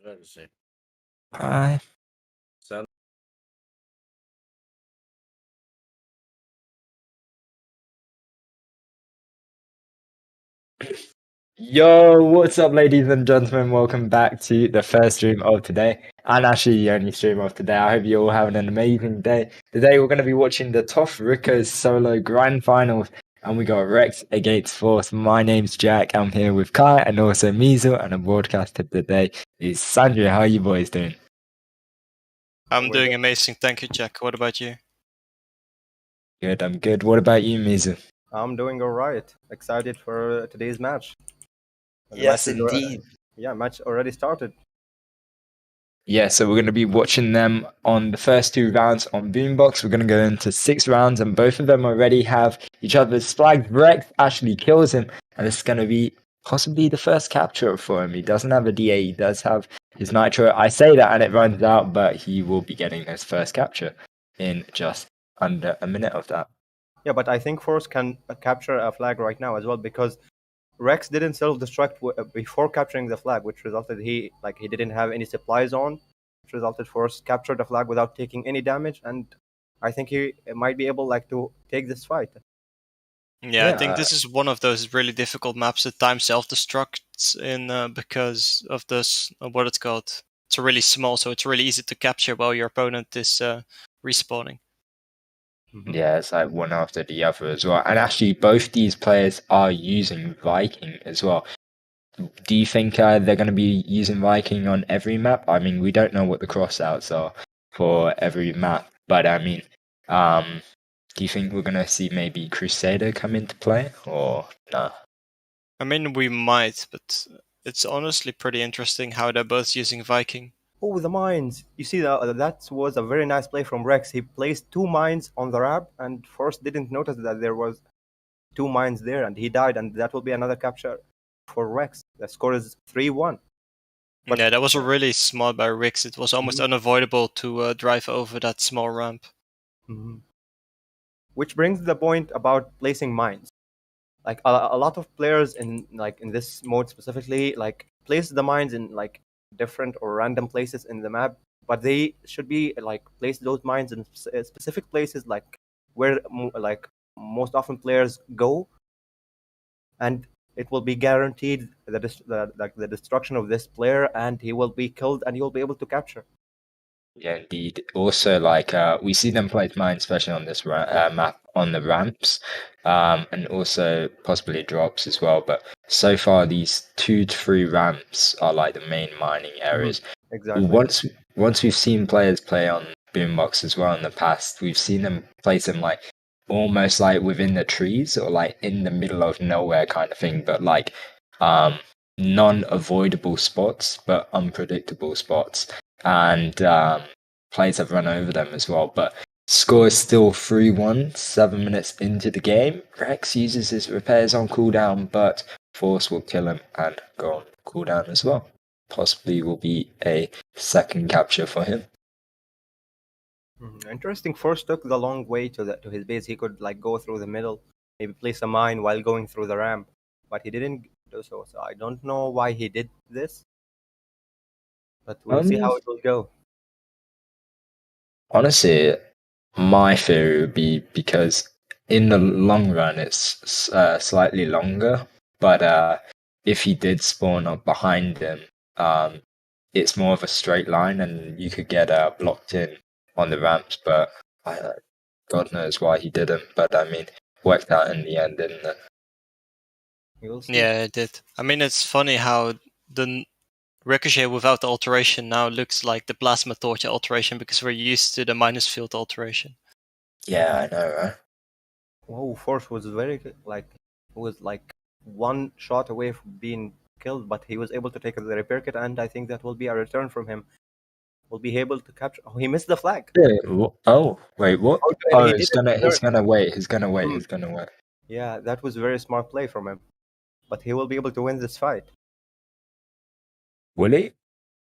Ricochet. Hi. Sandal. Yo, what's up, ladies and gentlemen? Welcome back to the first stream of today, and actually the only stream of today. I hope you're all having an amazing day. Today we're going to be watching the TOF Ricochet solo grand finals, and we got Wryx against Force. My name's Jack. I'm here with Kai and also Measle, and the broadcaster today is Sandra. How are you boys doing? I'm doing amazing, thank you, Jack. What about you? Good, I'm good. What about you, Measle? I'm doing all right. Excited for today's match. Yes, indeed. Match already started. Yeah, so we're going to be watching them on the first two rounds on Boombox. We're going to go into 6 rounds, and both of them already have each other's flags. Wryx actually kills him, and it's going to be possibly the first capture for him. He doesn't have a DA, he does have his Nitro. I say that and it runs out, but he will be getting his first capture in just under a minute of that. Yeah, but I think Force can capture a flag right now as well, because Wryx didn't self-destruct before capturing the flag, which resulted he didn't have any supplies on, which resulted Force captured the flag without taking any damage, and I think he might be able to take this fight. Yeah, I think this is one of those really difficult maps that time self-destructs in because of this, what it's called. It's really small, so it's really easy to capture while your opponent is respawning. Yeah, it's like one after the other as well. And actually, both these players are using Viking as well. Do you think they're going to be using Viking on every map? I mean, we don't know what the crossouts are for every map, but I mean, do you think we're going to see maybe Crusader come into play, or no? I mean, we might, but it's honestly pretty interesting how they're both using Viking. Oh, the mines! You see, that was a very nice play from Wryx. He placed 2 mines on the ramp, and Force didn't notice that there was 2 mines there, and he died, and that will be another capture for Wryx. The score is 3-1. But yeah, that was really smart by Wryx. It was almost unavoidable to drive over that small ramp. Which brings the point about placing mines. Like a lot of players in this mode specifically, place the mines in different or random places in the map, but they should be place those mines in specific places, where most often players go, and it will be guaranteed the destruction of this player, and he will be killed, and he will be able to capture. Yeah, indeed. Also, we see them place mines, especially on this map on the ramps, and also possibly drops as well. But so far, these 2 to 3 ramps are like the main mining areas. Exactly. Once we've seen players play on Boombox as well in the past, we've seen them place them almost within the trees or in the middle of nowhere kind of thing, but non-avoidable spots, but unpredictable spots. And players have run over them as well. But score is still 3-1, 7 minutes into the game. Wryx uses his repairs on cooldown, but Force will kill him and go on cooldown as well. Possibly will be a second capture for him. Interesting. Force took the long way to his base. He could go through the middle, maybe place a mine while going through the ramp, but he didn't do so. So I don't know why he did this, but we'll see how it will go. Honestly, my theory would be because in the long run it's slightly longer, but if he did spawn up behind him, it's more of a straight line and you could get blocked in on the ramps, but God knows why he didn't, but I mean, worked out in the end, didn't it? Yeah, it did. I mean, it's funny how the Ricochet without the alteration now looks like the Plasma Torch alteration, because we're used to the minus field alteration. Yeah, I know, right? Whoa, Force was one shot away from being killed, but he was able to take the repair kit, and I think that will be a return from him. Will be able to capture. Oh, he missed the flag. Yeah. Oh, wait, what? Oh, he's gonna wait. Yeah, that was a very smart play from him. But he will be able to win this fight. Will he?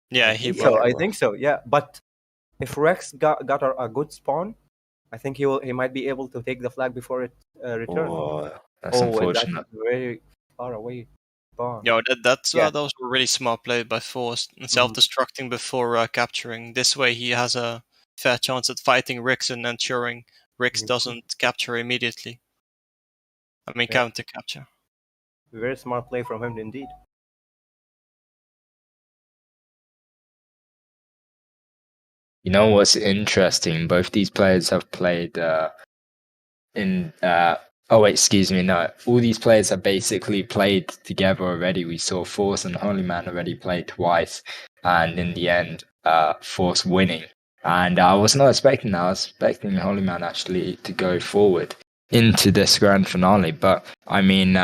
Yeah, he will. I think so. Yeah, but if Wryx got a good spawn, I think he might be able to take the flag before it returns. Oh, that's unfortunate. That's very far away. Yeah, that was a really smart play by Force, self-destructing before capturing. This way he has a fair chance at fighting Ricochet and ensuring Ricochet doesn't capture immediately. I mean, counter capture. Very smart play from him indeed. You know what's interesting? Both these players have played in oh wait, excuse me, no. All these players have basically played together already. We saw Force and Holy Man already play twice, and in the end, Force winning. And I was not expecting that. I was expecting Holy Man actually to go forward into this grand finale. But I mean,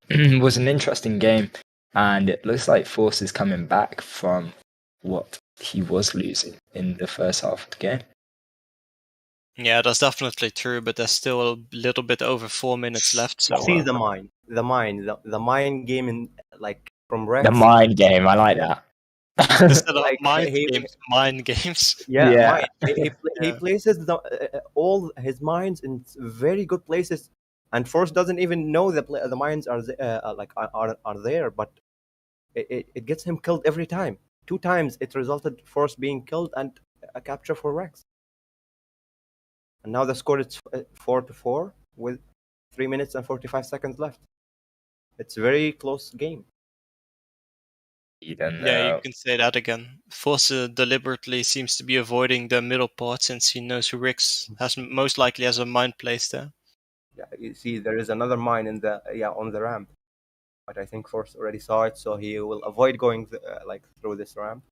it was an interesting game, and it looks like Force is coming back from what he was losing in the first half of the game. Yeah, that's definitely true, but there's still a little bit over 4 minutes left. So see the mind game in like from Wryx. The mind game, I like that. Instead of mind games. Yeah. He places all his mines in very good places, and Force doesn't even know the mines are there, but it gets him killed every time. 2 times it resulted Force being killed and a capture for Wryx. And now the score is 4-4 with 3 minutes and 45 seconds left. It's a very close game. Yeah, you can say that again. Force deliberately seems to be avoiding the middle part since he knows who Ricochet has most likely has a mine placed there. Yeah, you see, there is another mine in the on the ramp, but I think Force already saw it, so he will avoid going through this ramp.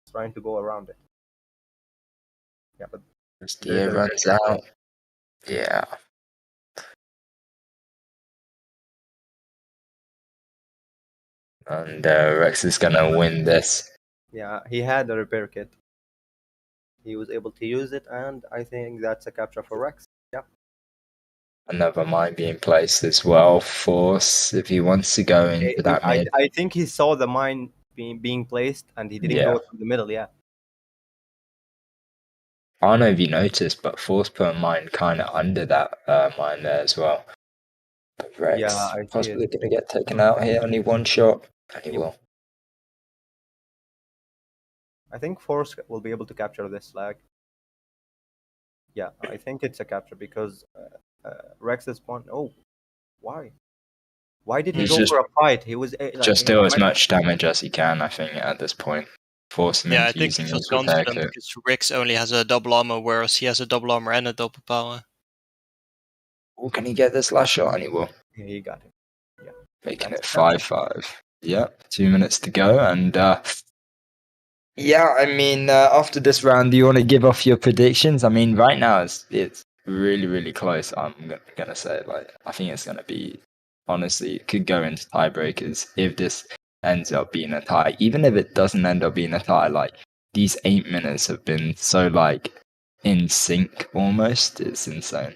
He's trying to go around it. Yeah, but DA runs out. Yeah. And Wryx is gonna win this. Yeah, he had a repair kit. He was able to use it, and I think that's a capture for Wryx. Yeah. Another mine being placed as well. Force, if he wants to go into that mid. I think he saw the mine being placed, and he didn't go through the middle. Yeah. I don't know if you noticed, but Force put a mine kind of under that mine there as well. But Wryx possibly going to get taken out here. Only one shot, and he will. I think Force will be able to capture this flag. Yeah, I think it's a capture because Wryx is spawned. Oh, why? Why did he go for a fight? He was just do as much damage as he can. I think at this point, force him into using his repair kit. Because Wryx only has a double armor, whereas he has a double armor and a double power. Oh, can he get this last shot? And he will. Yeah, he got it. Yeah, making it 5-5. Yeah, 2 minutes to go, and yeah, I mean, after this round, do you want to give off your predictions? I mean, right now it's really, really close. I'm gonna say, I think it's gonna be, honestly, it could go into tiebreakers if this ends up being a tie. Even if it doesn't end up being a tie, these 8 minutes have been so in sync almost. It's insane.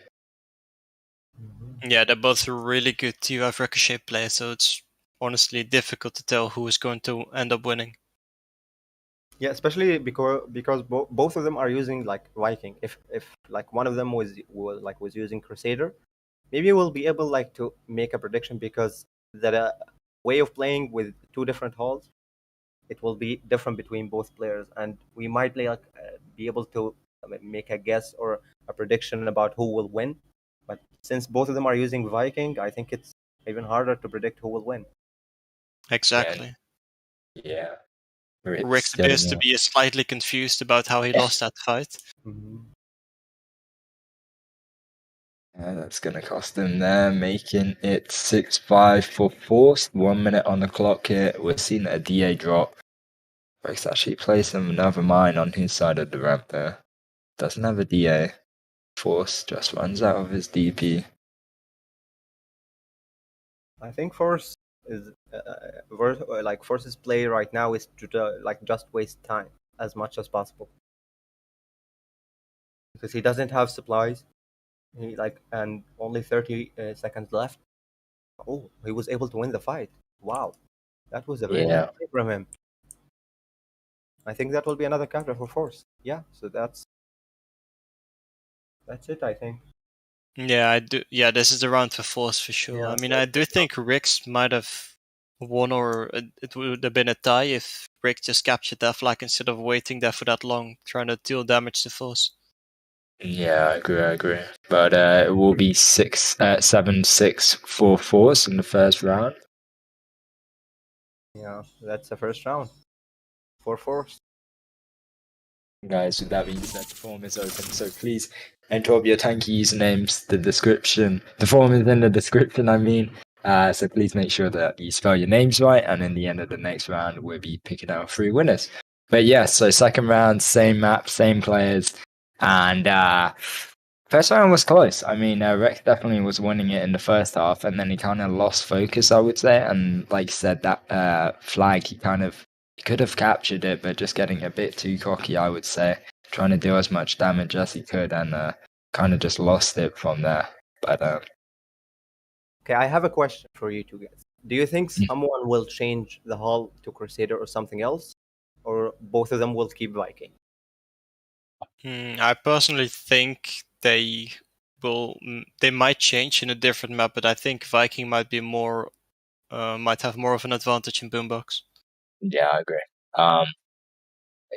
Yeah, they're both really good TOF Ricochet players, so it's honestly difficult to tell who is going to end up winning. Yeah, especially because both of them are using Viking. If one of them was using Crusader, maybe we'll be able to make a prediction because the way of playing with two different halls, it will be different between both players, and we might be able to make a guess or a prediction about who will win. But since both of them are using Viking, I think it's even harder to predict who will win. Exactly. Yeah. Wryx appears to be slightly confused about how he lost that fight. Mm-hmm. Yeah, that's going to cost him there, making it 6-5 for Force. 1 minute on the clock here. We're seeing a DA drop. Wryx actually plays another mine on his side of the ramp there. Doesn't have a DA. Force just runs out of his DP. I think Force is Force's play right now is to just waste time as much as possible because he doesn't have supplies. He and only 30 seconds left. Oh, he was able to win the fight. Wow, that was a very good play from him. I think that will be another counter for Force. Yeah, so that's it, I think. Yeah, I do. Yeah, this is the round for Force for sure. Yeah, I mean, I do think Wryx might have won, or it would have been a tie if Rick just captured that flag instead of waiting there for that long, trying to deal damage to Force. Yeah, I agree. But it will be 7-6 for Force in the first round. Yeah, that's the first round for Force. Guys, with that being said, the form is open, so please enter up your tanky usernames. The description, the form is in the description, I mean. So please make sure that you spell your names right, and in the end of the next round, we'll be picking out 3 winners. But yeah, so second round, same map, same players, and first round was close. I mean, Rex definitely was winning it in the first half, and then he kind of lost focus, I would say. And like you said, that flag, he could have captured it, but just getting a bit too cocky, I would say, trying to do as much damage as he could, and kind of just lost it from there. But Okay, I have a question for you two guys. Do you think someone will change the hull to Crusader or something else, or both of them will keep Viking? I personally think they will. They might change in a different map, but I think Viking might be more, might have more of an advantage in Boombox. yeah, I agree.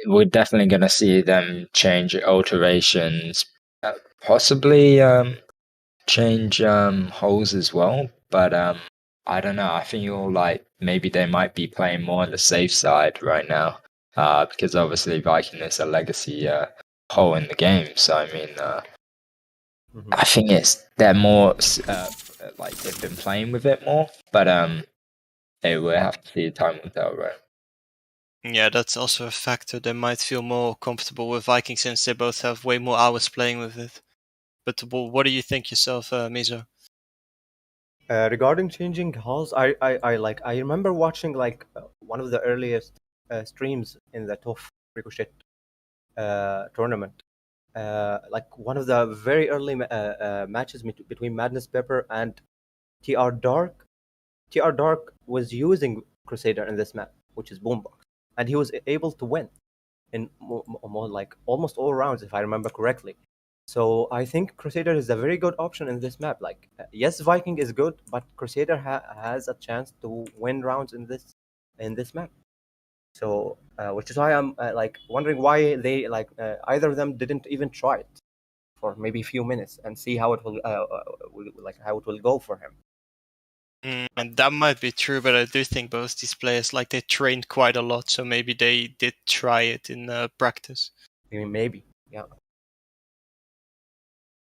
We're definitely going to see them change alterations, possibly change holes as well, but I don't know. I think you're like maybe they might be playing more on the safe side right now, because obviously Viking is a legacy hole in the game. So I mean, I think they're more like they've been playing with it more, but hey, we'll have to see. Time will tell, right? Yeah, that's also a factor. They might feel more comfortable with Viking since they both have way more hours playing with it. But what do you think yourself, Mizo? Regarding changing hulls, I remember watching one of the earliest streams in the TOF Ricochet tournament. Like one of the very early matches between Madness Pepper and TR Dark. TR Dark was using Crusader in this map, which is Boombox, and he was able to win in more like almost all rounds, if I remember correctly. So I think Crusader is a very good option in this map. Like, yes, Viking is good, but Crusader has a chance to win rounds in this map. So, which is why I'm like wondering why they either of them didn't even try it for maybe a few minutes and see how it how it will go for him. And that might be true, but I do think both these players, like, they trained quite a lot, so maybe they did try it in practice. Maybe, yeah.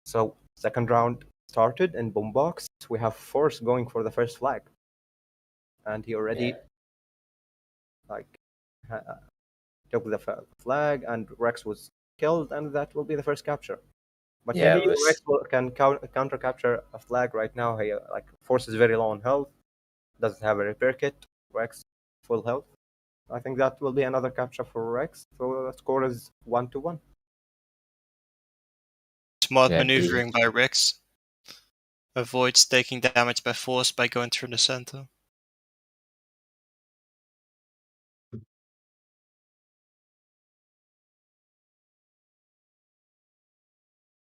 So second round started in Boombox. We have Force going for the first flag, and he already took the flag, and Wryx was killed, and that will be the first capture. But Yeah, maybe Wryx can counter capture a flag right now. He Force is very low on health, doesn't have a repair kit. Wryx full health. I think that will be another capture for Wryx. So the score is 1-1. Smart maneuvering by Wryx. Avoids taking damage by Force by going through the center.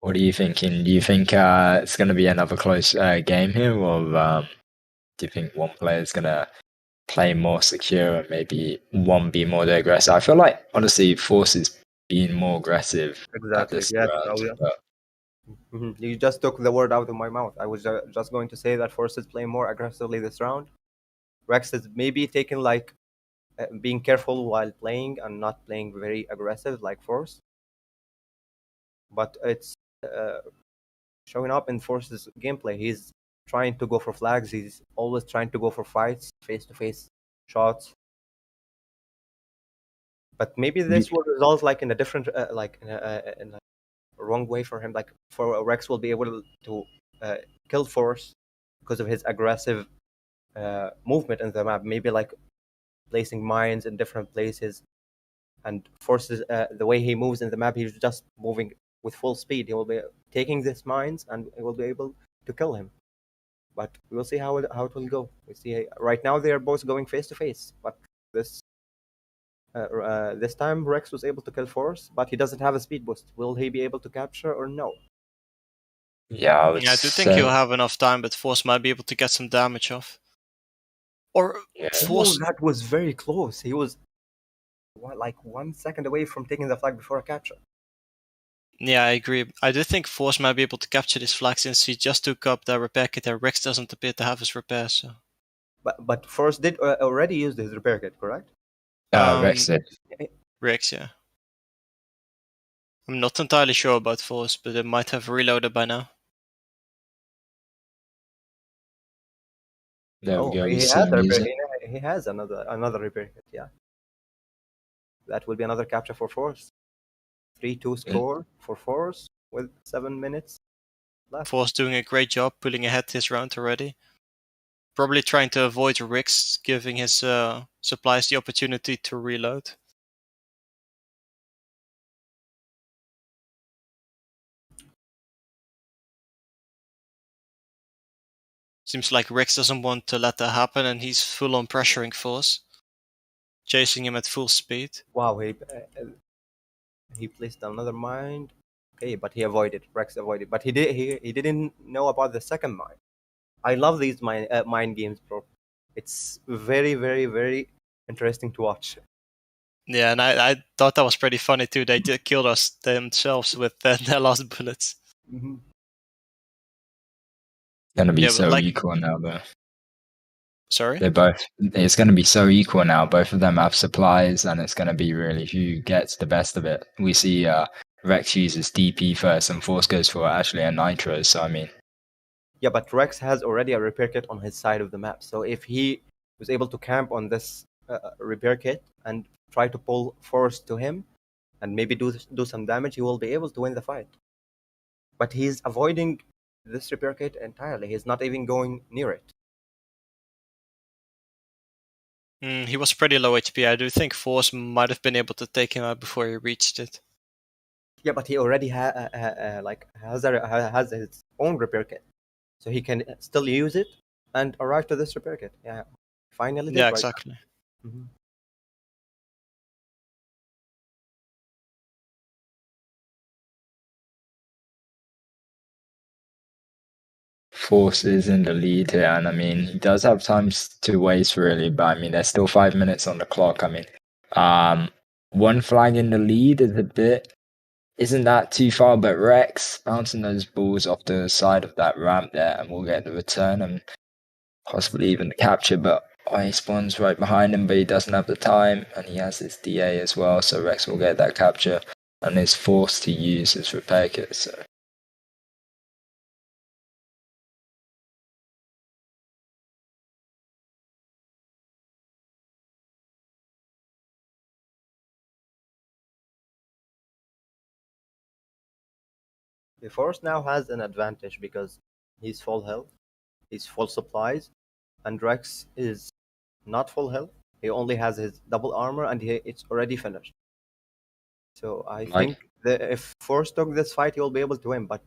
What are you thinking? Do you think it's going to be another close game here, or do you think one player is going to play more secure and maybe one be more aggressive? I feel like honestly, Force is being more aggressive at Exactly. this Yes. round. But You just took the word out of my mouth. I was just going to say that Force is playing more aggressively this round. Wryx is maybe taking being careful while playing and not playing very aggressive like Force. But it's showing up in Force's gameplay. He's trying to go for flags. He's always trying to go for fights, face-to-face shots. But maybe this will result in a different, in a wrong way for him. Like for Wryx will be able to kill Force because of his aggressive movement in the map. Maybe placing mines in different places, and Force's the way he moves in the map. He's just moving with full speed. He will be taking these mines, and he will be able to kill him. But we'll see how it will go. We see right now they are both going face to face, but this time Wryx was able to kill Force, but he doesn't have a speed boost. Will he be able to capture or no? Yeah, I do think he'll have enough time, but Force might be able to get some damage off. Or Force. That was very close. He was like 1 second away from taking the flag before a capture. Yeah, I agree. I do think Force might be able to capture this flag since he just took up the repair kit and Wryx doesn't appear to have his repair, so. But Force did already use his repair kit, correct? Wryx did. Wryx, yeah. I'm not entirely sure about Force, but it might have reloaded by now. There we go. He has another repair kit, yeah. That will be another capture for Force. 3-2 score for Force with 7 minutes left. Force doing a great job pulling ahead this round already. Probably trying to avoid Wryx giving his supplies the opportunity to reload. Seems like Wryx doesn't want to let that happen and he's full on pressuring Force. Chasing him at full speed. Wow, he placed another mine. Okay, but he avoided. Wryx avoided. But he didn't know about the second mine. I love these mine games, bro. It's very, very, very interesting to watch. Yeah, and I thought that was pretty funny too. They did kill us themselves with their last bullets. Mm-hmm. It's gonna be so equal now, though. Sorry? It's gonna be so equal now. Both of them have supplies, and it's gonna be really who gets the best of it. We see Wryx uses DP first, and Force goes for actually a nitro. So I mean, yeah, but Wryx has already a repair kit on his side of the map. So if he was able to camp on this repair kit and try to pull Force to him, and maybe do some damage, he will be able to win the fight. But he's avoiding this repair kit entirely. He's not even going near it. He was pretty low HP. I do think Force might have been able to take him out before he reached it. Yeah, but he already has his own repair kit, so he can still use it and arrive to this repair kit. Yeah, finally. Yeah, exactly. Mm-hmm. Force is in the lead here, and I mean he does have times to waste really, but I mean there's still 5 minutes on the clock. I mean, one flag in the lead isn't that too far, but Wryx bouncing those balls off the side of that ramp there, and we'll get the return and possibly even the capture. But he spawns right behind him, but he doesn't have the time, and he has his DA as well, so Wryx will get that capture and is forced to use his repair kit. So. The Force now has an advantage because he's full health, he's full supplies, and Wryx is not full health. He only has his double armor, and it's already finished. So I think that if Force took this fight, he will be able to win. But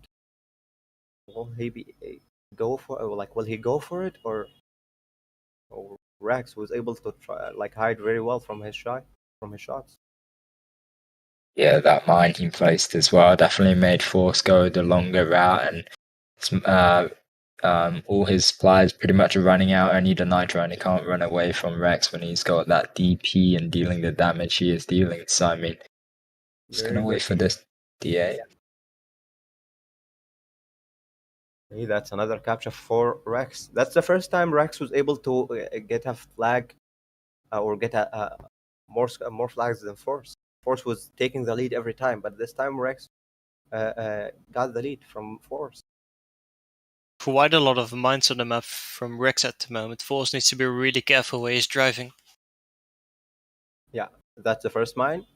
will he go for it, or Wryx was able to try hide very well from his shots? Yeah, that mine he placed as well definitely made Force go the longer route, and all his supplies pretty much are running out. Only the nitro, and he can't run away from Wryx when he's got that DP and dealing the damage he is dealing. So I mean, just gonna wait for this DA. Hey, that's another capture for Wryx. That's the first time Wryx was able to get a flag or get more flags than Force. Force was taking the lead every time, but this time Wryx got the lead from Force. Quite a lot of mines on the map from Wryx at the moment. Force needs to be really careful where he's driving. Yeah, that's the first mine.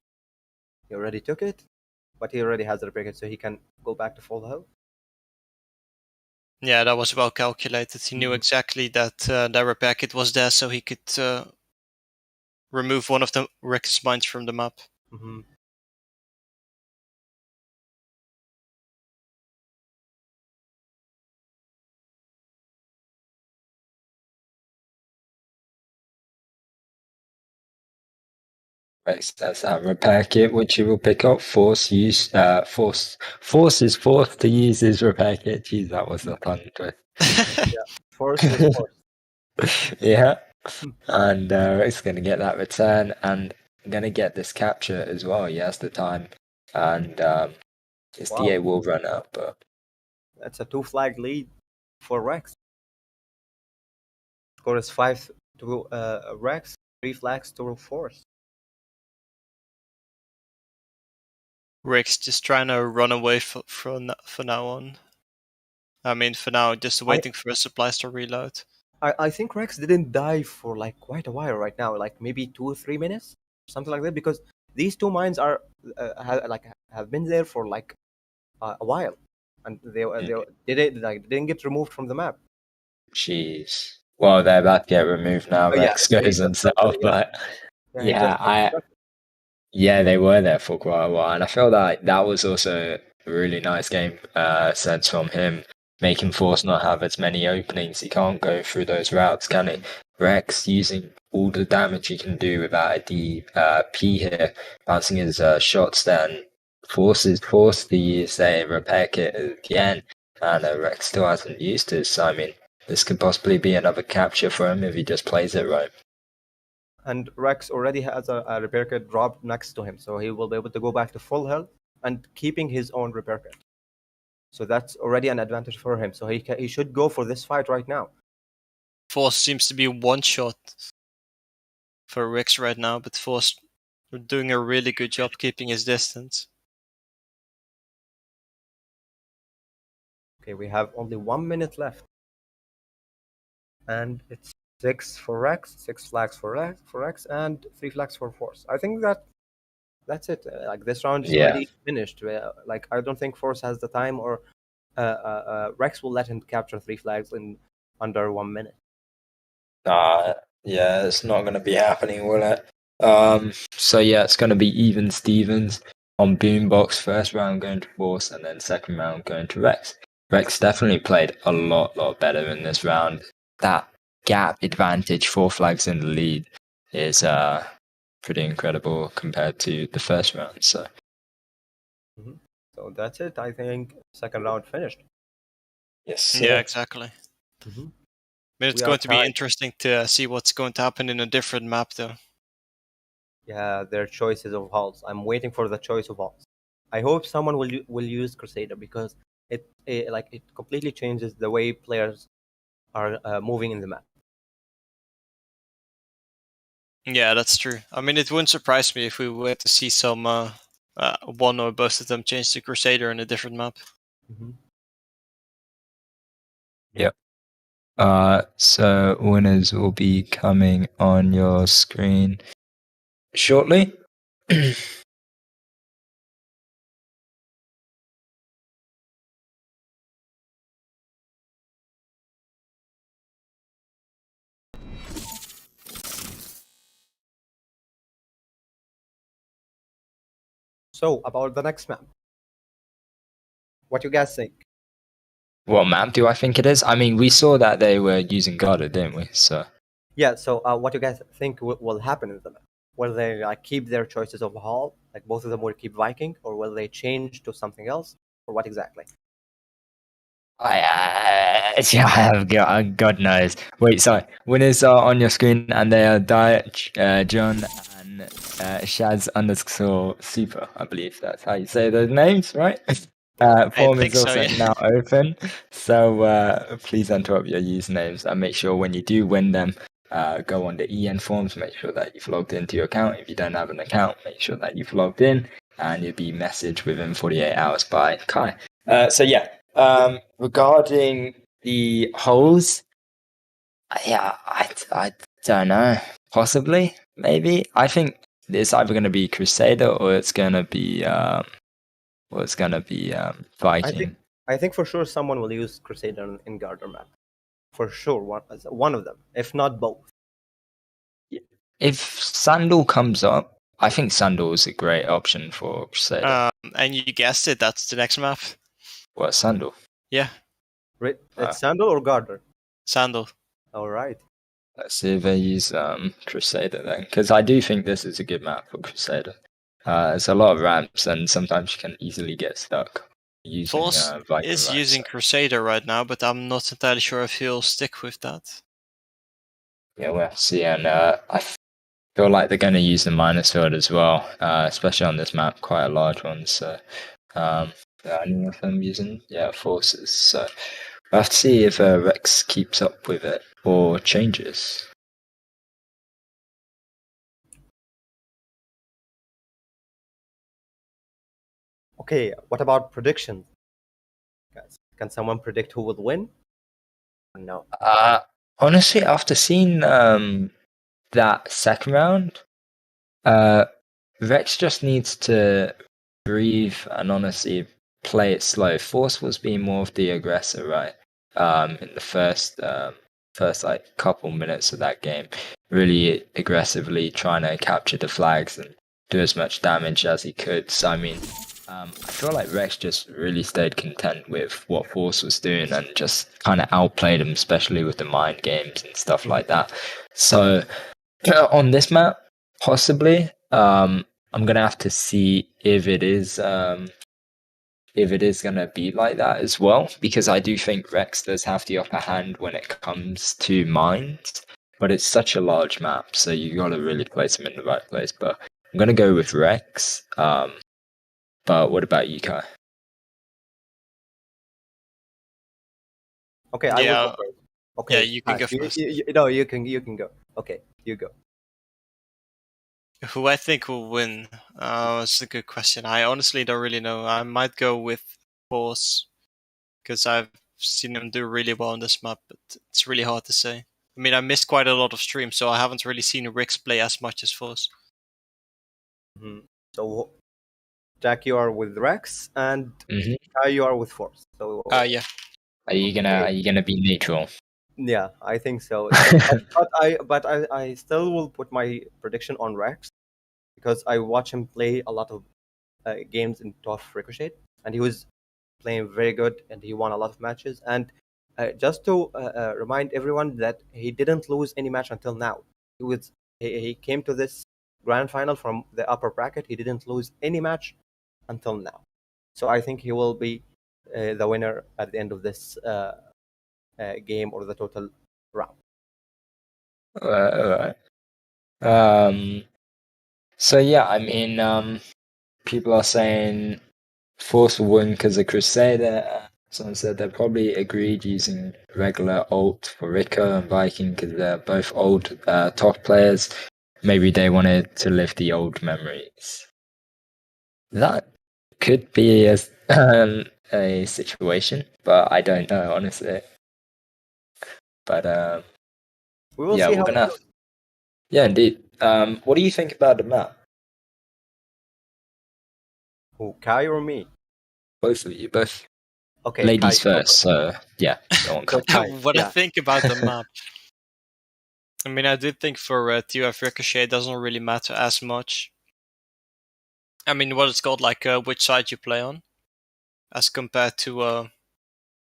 He already took it, but he already has the repair kit, so he can go back to full health. Yeah, that was well calculated. He knew exactly that that repair kit was there, so he could remove one of the Wryx's mines from the map. Mm-hmm. Wryx has that repair kit, which he will pick up. Force is forced to use his repair kit. Jeez, that was a fun twist. Yeah, Force is Force. Yeah. And Wryx going to get that return and going to get this capture as well. He has the time. And his Wow. DA will run up, but That's a 2-flag lead for Wryx. Score is 5 to Wryx, 3 flags to Force. Rick's just trying to run away for now on. I mean, for now, just waiting for his supplies to reload. I think Wryx didn't die for like quite a while right now, like maybe 2 or 3 minutes, something like that, because these two mines are have been there for like a while, and they didn't get removed from the map. jeez. Well, they're about to get removed now. Oh, yeah, Wryx goes himself, but yeah, they were there for quite a while, and I feel like that was also a really nice game sense from him, making Force not have as many openings. He can't go through those routes, can he? Wryx using all the damage he can do without a DP here, bouncing his shots, then forced to use a repair kit again, and Wryx still hasn't used his, so I mean, this could possibly be another capture for him if he just plays it right. And Wryx already has a repair kit dropped next to him, so he will be able to go back to full health and keeping his own repair kit. So that's already an advantage for him. So he should go for this fight right now. Force seems to be one shot for Wryx right now, but Force doing a really good job keeping his distance. Okay, we have only 1 minute left. And it's 6 for Wryx, 6 flags for Wryx, and 3 flags for Force. I think that's it. Like this round is already finished. Like I don't think Force has the time, or Wryx will let him capture 3 flags in under 1 minute. Yeah, it's not going to be happening, will it? So yeah, it's going to be even Stevens on Boombox. First round going to Force, and then second round going to Wryx. Wryx definitely played a lot better in this round. That gap advantage, 4 flags in the lead, is pretty incredible compared to the first round. So So that's it. I think second round finished. yes, sir. Yeah, exactly. I mean, it's going to be interesting to see what's going to happen in a different map, though. Yeah, their choices of halls. I'm waiting for the choice of halls. I hope someone will use Crusader, because it completely changes the way players are moving in the map. Yeah, that's true. I mean, it wouldn't surprise me if we were to see some one or both of them change to Crusader in a different map. Yep. So winners will be coming on your screen shortly. So about the next map, what you guys think? What map do I think it is? I mean, we saw that they were using Garda, didn't we? So yeah. So what you guys think will happen in the map? Will they keep their choices of hall, like both of them will keep Viking, or will they change to something else, or what exactly? Yeah, I have God knows. Wait, sorry. Winners are on your screen, and they are Diet, John, and Shaz_super. I believe that's how you say those names, right? Form is also now open, so please enter up your usernames and make sure when you do win them, go on the EN forms. Make sure that you've logged into your account. If you don't have an account, make sure that you've logged in, and you'll be messaged within 48 hours by Kai. So yeah. Regarding the holes, yeah, I don't know. Possibly, maybe. I think it's either going to be Crusader or it's going to be Viking. I think for sure someone will use Crusader in Garter map. For sure, one of them, if not both. If Sandal comes up, I think Sandal is a great option for Crusader. And you guessed it, that's the next map. What, Sandal? Yeah. It's Sandal or Garter? Sandal. All right. Let's see if they use Crusader then, because I do think this is a good map for Crusader. There's a lot of ramps, and sometimes you can easily get stuck using Force Viking is ramps. using Crusader right now, but I'm not entirely sure if he'll stick with that. Yeah, we'll have to see. And I feel like they're going to use the minus field as well, especially on this map, quite a large one. So, any of them using forces. So we'll have to see if Wryx keeps up with it or changes. Okay, what about predictions, guys? Can someone predict who will win? Or no. Honestly, after seeing that second round, Wryx just needs to breathe and honestly play it slow. Force was being more of the aggressor, right? In the first like couple minutes of that game, really aggressively trying to capture the flags and do as much damage as he could. So I mean, I feel like Wryx just really stayed content with what Force was doing and just kind of outplayed him, especially with the mind games and stuff like that. So on this map, possibly. I'm gonna have to see if it is gonna be like that as well, because I do think Wryx does have the upper hand when it comes to mines, but it's such a large map, so you gotta really place him in the right place. But I'm gonna go with Wryx. But what about you, Kai? Okay, I will go first. Okay, yeah, you can go first. No, you can go. Okay, you go. Who I think will win? It's a good question. I honestly don't really know. I might go with Force because I've seen him do really well on this map, but it's really hard to say. I mean, I missed quite a lot of streams, so I haven't really seen Wryx play as much as Force. Mm-hmm. So, Jack, you are with Wryx, and Mm-hmm. you are with Force. So, Yeah. Are you gonna be neutral? Yeah, I think so. But I still will put my prediction on Wryx because I watch him play a lot of games in TOF Ricochet, and he was playing very good, and he won a lot of matches. And just to remind everyone that he didn't lose any match until now. He came to this grand final from the upper bracket. He didn't lose any match until now. So I think he will be the winner at the end of this game or the total round. All right. So yeah, I mean, people are saying Force will win because of Crusader. Someone said they probably agreed using regular alt for Rico and Viking because they're both old top players. Maybe they wanted to live the old memories. That could be a situation, but I don't know honestly. But We will yeah, see we're how gonna. it goes. Yeah, indeed. What do you think about the map? Who, Kai or me? Both of you, both. Okay, Ladies Kai, go first, first. so yeah, go on, So Kai. Kai, What I yeah. think about the map. I mean, I did think for TOF Ricochet it doesn't really matter as much. I mean, what it's called, like which side you play on, as compared to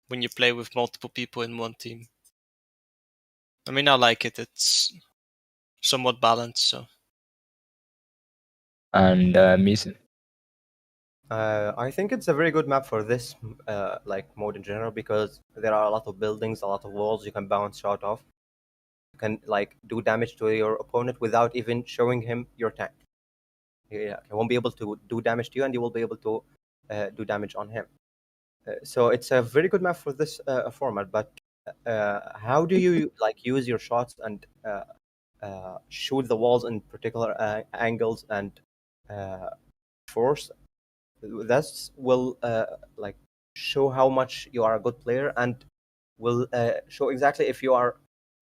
when you play with multiple people in one team. I mean, I like it. It's somewhat balanced, so. And Musin. I think it's a very good map for this like mode in general because there are a lot of buildings, a lot of walls you can bounce shot off. You can like do damage to your opponent without even showing him your tank. Yeah, he won't be able to do damage to you, and you will be able to do damage on him. So it's a very good map for this format. But how do you like use your shots and shoot the walls in particular angles and force? That will like show how much you are a good player and will show exactly if you are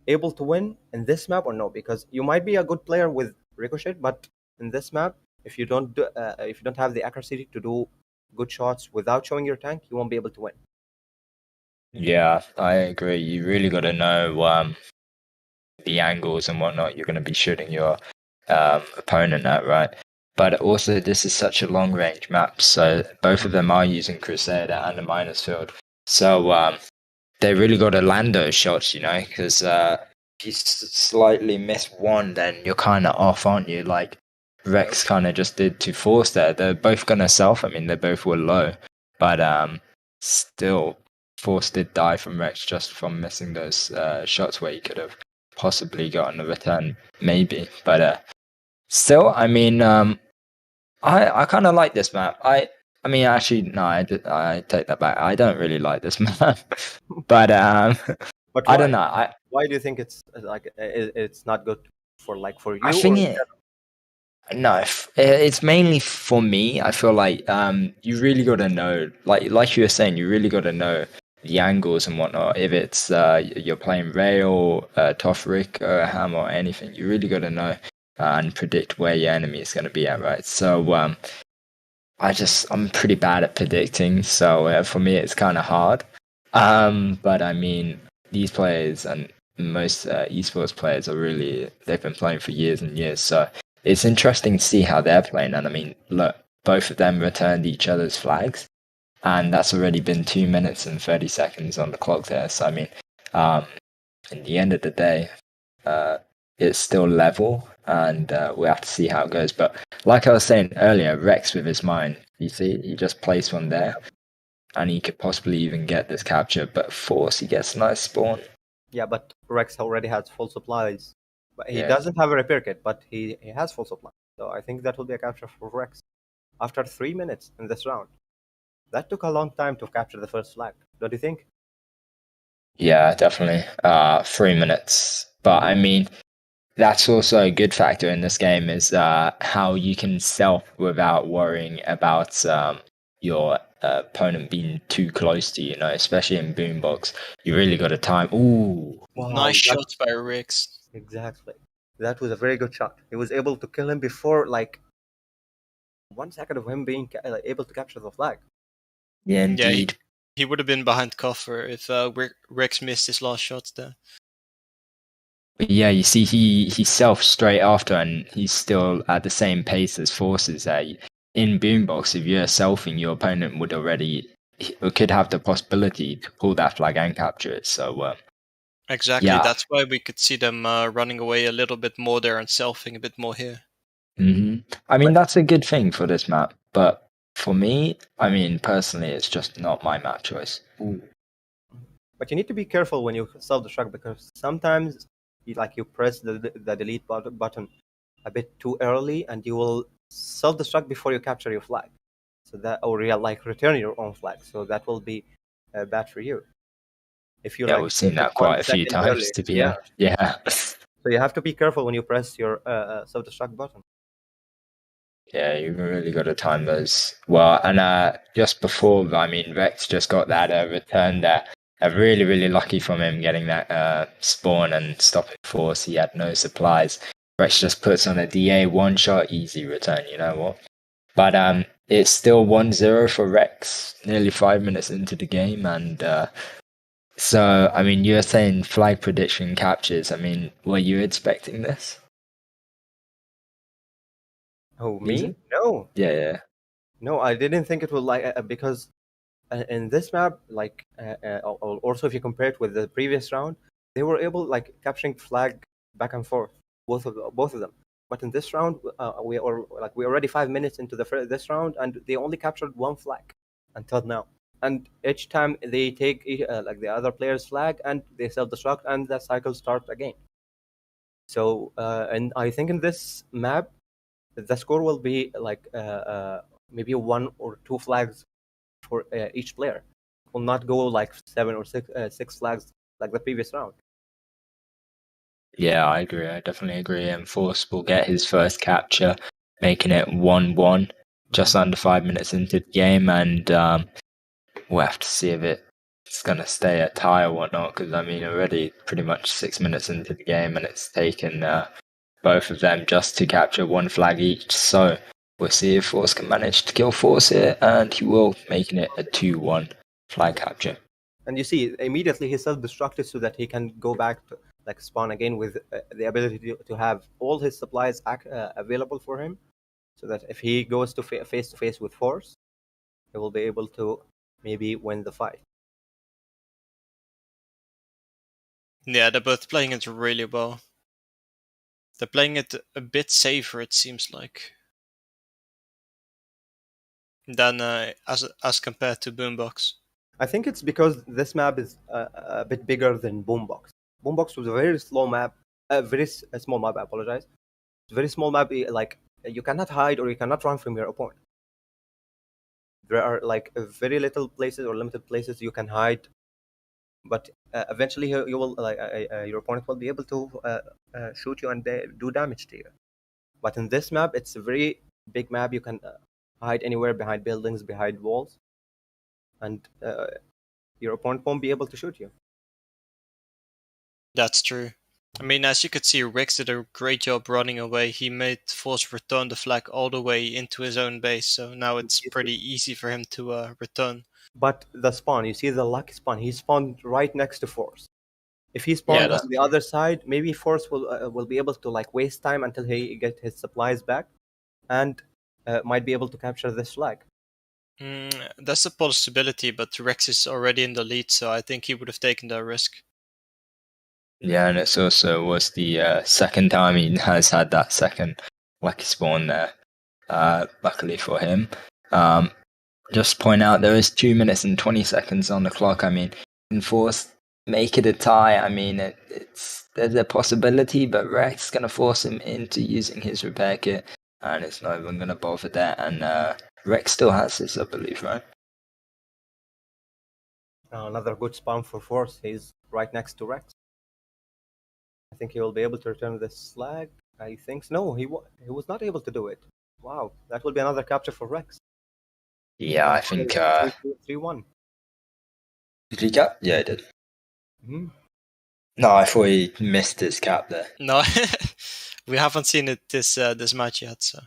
able to win in this map or no. Because you might be a good player with Ricochet, but in this map, if you don't have the accuracy to do good shots without showing your tank, you won't be able to win. Yeah, I agree. You really got to know the angles and whatnot you're going to be shooting your opponent at, right? But also, this is such a long range map, so both of them are using Crusader and a minus field. So they really got to land those shots, because if you slightly miss one, then you're kind of off, aren't you? Like Wryx kind of just did to Force there. They're both going to self. I mean, they both were low, but still, Force did die from Wryx just from missing those shots where he could have possibly gotten a return, maybe. But still, I mean, I kind of like this map. I mean, actually, no, I take that back. I don't really like this map, but But I why? don't know. Why do you think it's like it's not good for I you? think Or no, it's mainly for me. I feel like you really got to know, like you were saying, you really got to know the angles and whatnot. If it's you're playing rail, TOF, Ham, or anything, you really got to know and predict where your enemy is going to be at, right? So I'm pretty bad at predicting, so for me it's kind of hard. But I mean, these players and most esports players they've been playing for years and years, so it's interesting to see how they're playing. And I mean, look, both of them returned each other's flags, and that's already been 2 minutes and 30 seconds on the clock there. So I mean, in the end of the day, it's still level, and we have to see how it goes. But like I was saying earlier, Wryx with his mine, you see, he just placed one there, and he could possibly even get this capture. But Force, he gets a nice spawn. yeah, but Wryx already has full supplies. But he Yeah. doesn't have a repair kit, but he has full supply. So I think that will be a capture for Wryx. After 3 minutes in this round, that took a long time to capture the first flag. Don't you think? Yeah, definitely. 3 minutes. But I mean, that's also a good factor in this game is how you can self without worrying about your opponent being too close to you, especially in Boombox. You really got to time. Ooh. Wow, nice shots by Ricochet. Exactly. That was a very good shot. He was able to kill him before, 1 second of him being able to capture the flag. Yeah, indeed. He would have been behind cover if Ricochet missed his last shots there. But yeah, you see, he self straight after, and he's still at the same pace as Forces. In Boombox, if you're selfing, your opponent could have the possibility to pull that flag and capture it. So exactly, yeah. That's why we could see them running away a little bit more there and selfing a bit more here. I mean, that's a good thing for this map, but for me, I mean, personally, it's just not my map choice. Ooh. But you need to be careful when you self-destruct, because sometimes you press the delete button a bit too early, and you will self-destruct before you capture your flag. So that, or return your own flag. So that will be bad for you. If you we've seen that quite a few times, to be honest. Yeah. So you have to be careful when you press your self-destruct button. Yeah, you really got to time those well. And just before, I mean, Wryx just got that return there. Really, really lucky from him getting that spawn and stopping Force. He had no supplies. Wryx just puts on a DA one shot, easy return. You know what? But it's still 1-0 for Wryx. Nearly 5 minutes into the game, and so I mean, you're saying flag prediction captures. I mean, were you expecting this? Oh, me? No. Yeah. No, I didn't think it would because in this map, also if you compare it with the previous round, they were able capturing flag back and forth, both of them. But in this round, we already 5 minutes into this round, and they only captured one flag until now. And each time they take the other player's flag and they self-destruct, and the cycle starts again. So and I think in this map, the score will be maybe 1 or 2 flags for each player. It will not go 7 or 6 flags like the previous round. Yeah, I agree. I definitely agree. And Force will get his first capture, making it 1-1, just under 5 minutes into the game. And we'll have to see if it's going to stay at tie or whatnot. Because, I mean, already pretty much 6 minutes into the game, and it's taken both of them just to capture 1 flag each. So we'll see if Force can manage to kill Force here. And he will, making it a 2-1 flag capture. And you see, immediately he self-destructed so that he can go back to spawn again with the ability to have all his supplies available for him, so that if he goes to face to face with Force, he will be able to maybe win the fight. Yeah, they're both playing it really well. They're playing it a bit safer, it seems like, than as compared to Boombox. I think it's because this map is a bit bigger than Boombox. Boombox was a very slow map a small map. I apologize. Very small map. Like you cannot hide or you cannot run from your opponent. There are like very little places or limited places you can hide, but eventually you will like your opponent will be able to shoot you and do damage to you. But in this map, it's a very big map. You can hide anywhere behind buildings, behind walls, and your opponent won't be able to shoot you. That's true. I mean, as you could see, Wryx did a great job running away. He made Force return the flag all the way into his own base, so now it's pretty easy for him to return. But the spawn, you see the lucky spawn, he spawned right next to Force. If he spawned on the other side, maybe Force will be able to like waste time until he get his supplies back, and might be able to capture this flag. That's a possibility, but Wryx is already in the lead, so I think he would have taken that risk. Yeah, and it's also was the second time he has had that second lucky spawn there. Luckily for him. Just point out there is 2 minutes and 20 seconds on the clock. I mean, in Force make it a tie. I mean, there's a possibility, but Wryx is gonna force him into using his repair kit, and it's not even gonna bother that. And Wryx still has this, I believe, right? Another good spawn for Force. He's right next to Wryx. I think he will be able to return this flag. I think so. No, he was not able to do it. Wow, that will be another capture for Wryx. Yeah, I think 3-1. Did he cap? Yeah, he did. Mm-hmm. No, I thought he missed his cap there. No, we haven't seen it this match yet, so.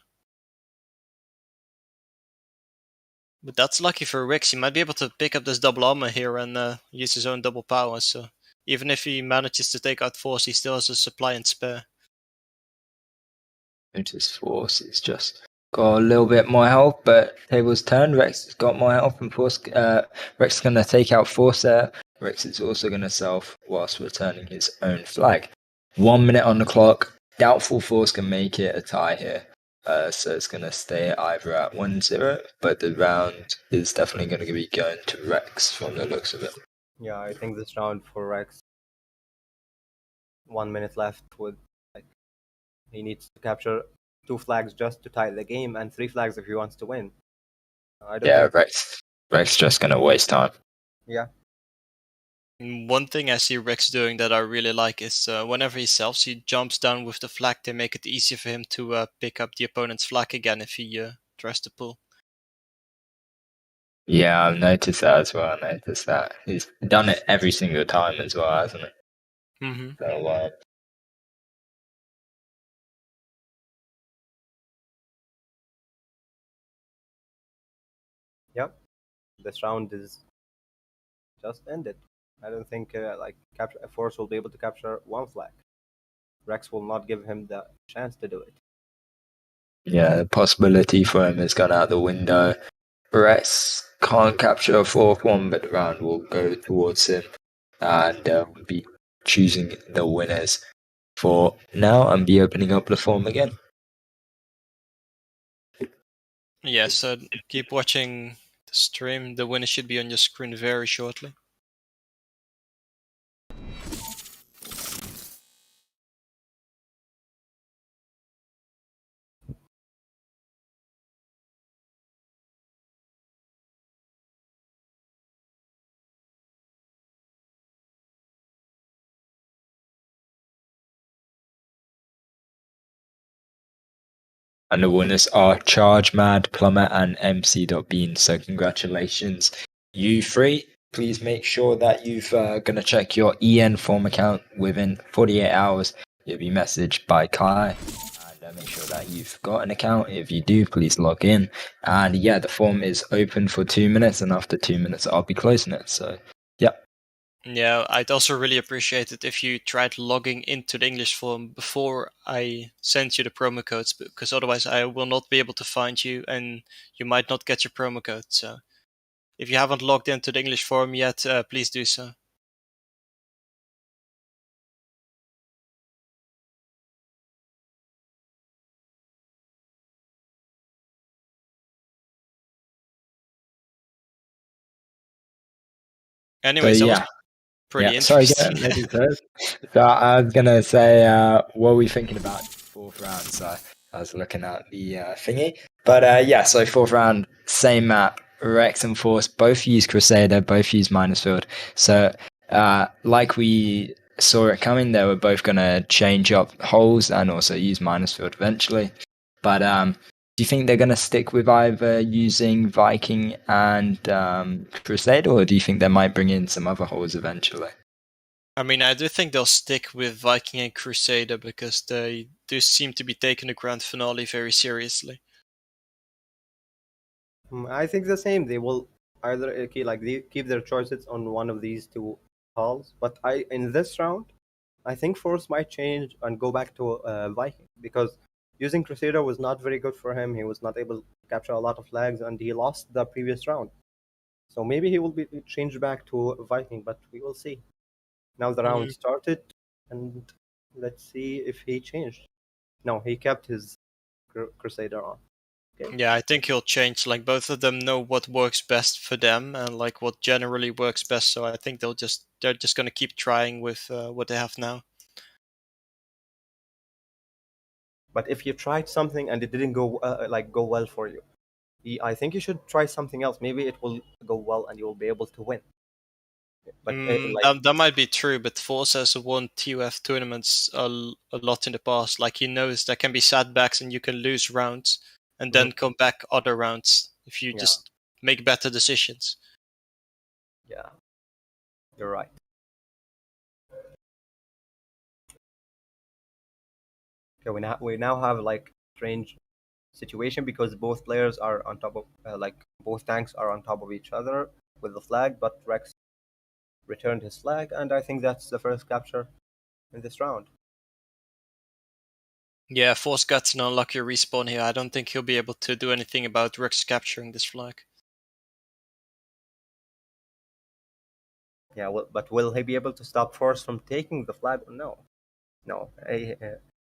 But that's lucky for Wryx. He might be able to pick up this double armor here and use his own double power. So even if he manages to take out Force, he still has a supply and spare. Notice Force is just got a little bit more health, but tables turned. Wryx has got more health, and Force. Wryx is gonna take out Force there. Wryx is also gonna self whilst returning his own flag. 1 minute on the clock. Doubtful Force can make it a tie here. So it's gonna stay either at 1-0, but the round is definitely gonna be going to Wryx from the looks of it. Yeah, I think this round for Wryx. 1 minute left with he needs to capture 2 flags just to tie the game and 3 flags if he wants to win. Wryx just gonna waste time. Yeah. One thing I see Wryx doing that I really like is whenever he sells, he jumps down with the flag to make it easier for him to pick up the opponent's flag again if he tries to pull. Yeah, I've noticed that as well. I noticed that. He's done it every single time as well, hasn't he? Mm-hmm. So, Yep. This round is just ended. I don't think Force will be able to capture 1 flag. Wryx will not give him the chance to do it. yeah, the possibility for him has gone out the window. Wryx can't capture a 4th one, but the round will go towards him and we'll be choosing the winners for now and be opening up the form again. Yeah, so keep watching the stream. The winner should be on your screen very shortly. And the winners are Charge Mad, Plumber, and MC.Bean. So congratulations, you three. Please make sure that you've gonna check your EN form account within 48 hours. You'll be messaged by Kai, and make sure that you've got an account. If you do, please log in. And yeah, the form is open for 2 minutes, and after 2 minutes, I'll be closing it. So yeah. Yeah, I'd also really appreciate it if you tried logging into the English form before I send you the promo codes, because otherwise I will not be able to find you and you might not get your promo code. So if you haven't logged into the English form yet, please do so. Anyways, So, yeah. pretty Sorry, interesting. ladies first. So I was gonna say, what are we thinking about fourth round? So I was looking at the thingy, but so fourth round, same map, Rex and Force, both use Crusader, both use Minus Field. So like we saw it coming, they were both gonna change up holes and also use Minus Field eventually. But do you think they're gonna stick with either using Viking and Crusader, or do you think they might bring in some other holes eventually? I mean, I do think they'll stick with Viking and Crusader because they do seem to be taking the grand finale very seriously. I think the same. They will either they keep their choices on one of these two halls. But in this round, I think Force might change and go back to Viking because using Crusader was not very good for him. He was not able to capture a lot of flags, and he lost the previous round. So maybe he will be changed back to Viking, but we will see. Now the round started, and let's see if he changed. No, he kept his Crusader on. Okay. Yeah, I think he'll change. Like both of them know what works best for them and like what generally works best. So I think they're just gonna keep trying with what they have now. But if you tried something and it didn't go well for you, I think you should try something else. Maybe it will go well and you will be able to win. But that might be true, but Force has won TOF tournaments a lot in the past. Like he knows there can be setbacks and you can lose rounds and then come back other rounds if you just make better decisions. Yeah, you're right. Okay, we now have like strange situation because both players are on top of both tanks are on top of each other with the flag, but Rex returned his flag, and I think that's the first capture in this round. Yeah, Force got an unlucky respawn here. I don't think he'll be able to do anything about Rex capturing this flag. Yeah, but will he be able to stop Force from taking the flag? No,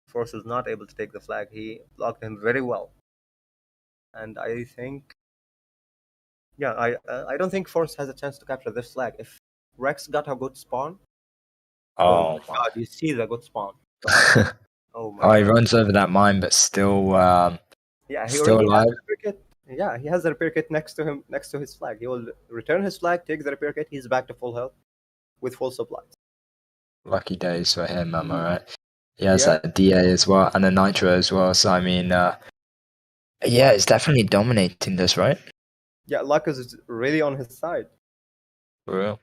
Force was not able to take the flag. He blocked him very well, and I think, I don't think Force has a chance to capture this flag. If Rex got a good spawn, oh my God, you see the good spawn. Oh my He God. runs over that mine, but still, Yeah, he still already has alive. the repair kit. Yeah, he has the repair kit next to him, next to his flag. He will return his flag, take the repair kit. He's back to full health with full supplies. Lucky days for him, am I right? He has Yeah. that DA as well and a Nitro as well. So I mean, yeah, it's definitely dominating this, right? Yeah, luck is really on his side. For real.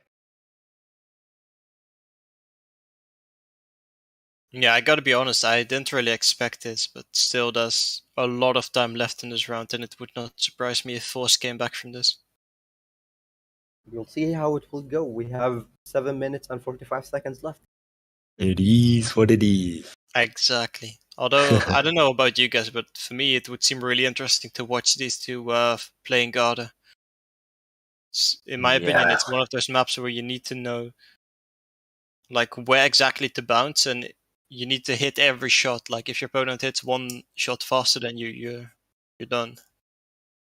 Yeah, I gotta be honest, I didn't really expect this, but still there's a lot of time left in this round, and it would not surprise me if Force came back from this. We'll see how it will go. We have 7 minutes and 45 seconds left. It is what it is. Exactly. Although, I don't know about you guys, but for me it would seem really interesting to watch these two playing Garda. In my opinion, it's one of those maps where you need to know like where exactly to bounce, and you need to hit every shot. Like if your opponent hits one shot faster than you, you're done.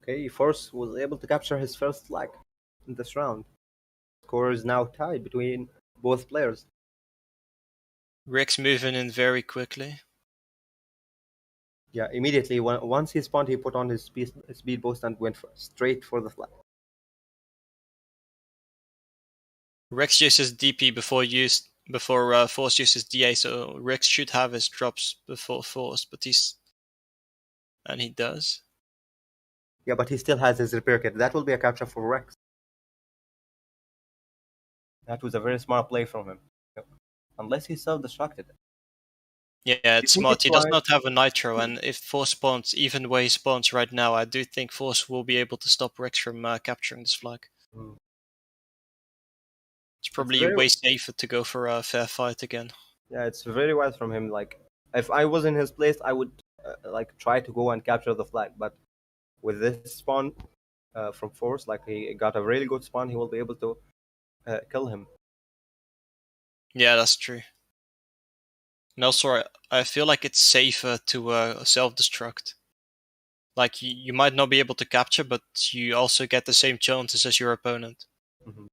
Okay, Force was able to capture his first flag in this round. Score is now tied between both players. Rick's moving in very quickly. Yeah, immediately once he spawned, he put on his speed boost and went straight for the flag. Rex uses DP before Force uses DA, so Rex should have his drops before Force, but he does. Yeah, but he still has his repair kit. That will be a capture for Rex. That was a very smart play from him. Unless he self-destructed it. Yeah, it's smart. He does not have a Nitro, and if Force spawns even where he spawns right now, I do think Force will be able to stop Rex from capturing this flag. It's probably way safer to go for a fair fight again. Yeah, it's very wise from him. Like, if I was in his place, I would try to go and capture the flag. But with this spawn from Force, like he got a really good spawn, he will be able to kill him. Yeah, that's true. And also, I feel like it's safer to self-destruct. Like, you might not be able to capture, but you also get the same chances as your opponent. Mm-hmm.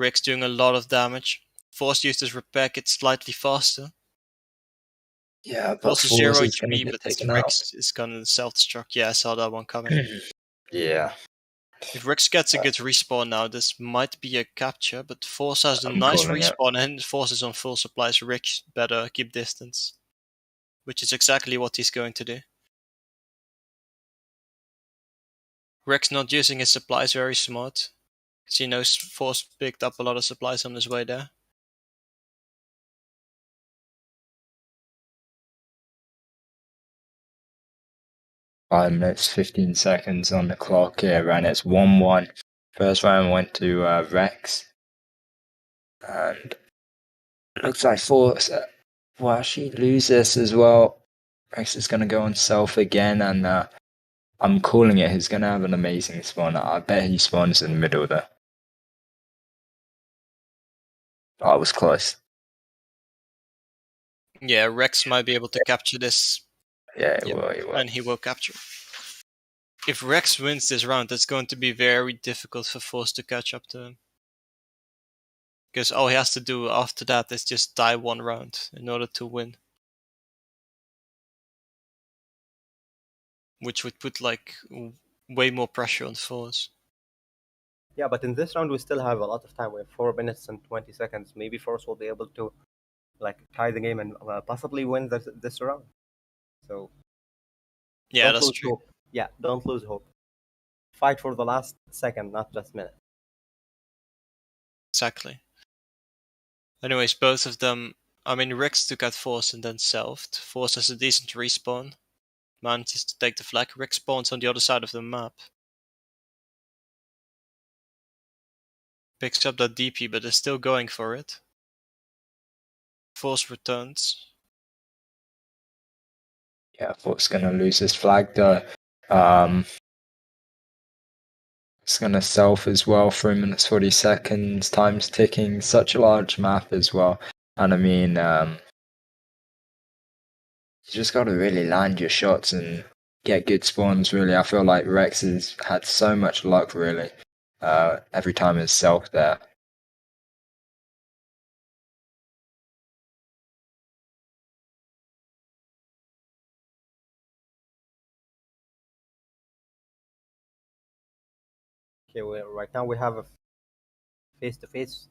Ricochet doing a lot of damage. Force used his repair kit slightly faster. Yeah, but Also Force 0 is going to HP, get but taken out. Ricochet is gonna self-destruct. Yeah, I saw that one coming. Yeah. If Ricochet gets a good respawn now, this might be a capture, but Force has a I'm nice calling it. respawn and Force is on full supply, so Ricochet better keep distance. Which is exactly what he's going to do. Rex not using his supplies very smart, because he knows Force picked up a lot of supplies on his way there. Five minutes, 15 seconds on the clock here, and it's 1-1. First round went to Wryx. And it looks like Force will actually lose this as well. Wryx is going to go on self again, and I'm calling it. He's going to have an amazing spawn. I bet he spawns in the middle there. Oh, it was close. Yeah, Rex might be able to capture this. Yeah, Yep. he will. And he will capture. If Rex wins this round, it's going to be very difficult for Force to catch up to him. Because all he has to do after that is just die one round in order to win. Which would put like way more pressure on Force. Yeah, but in this round we still have a lot of time. We have 4 minutes and 20 seconds. Maybe Force will be able to like tie the game and possibly win this round. So yeah, that's true. Hope. Yeah, don't lose hope. Fight for the last second, not just minute. Exactly. Anyways, both of them. I mean, Rex took out Force and then selfed. Force has a decent respawn. Manages to take the flag. Rex spawns on the other side of the map. Picks up that DP, but is still going for it. Force returns. Yeah, Force going to lose his flag though. It's going to self as well. 3 minutes 40 seconds. Time's ticking. Such a large map as well. And I mean, you just got to really land your shots and get good spawns. Really, I feel like Wryx has had so much luck. Really, every time it's self there. Okay, right now we have a face-to-face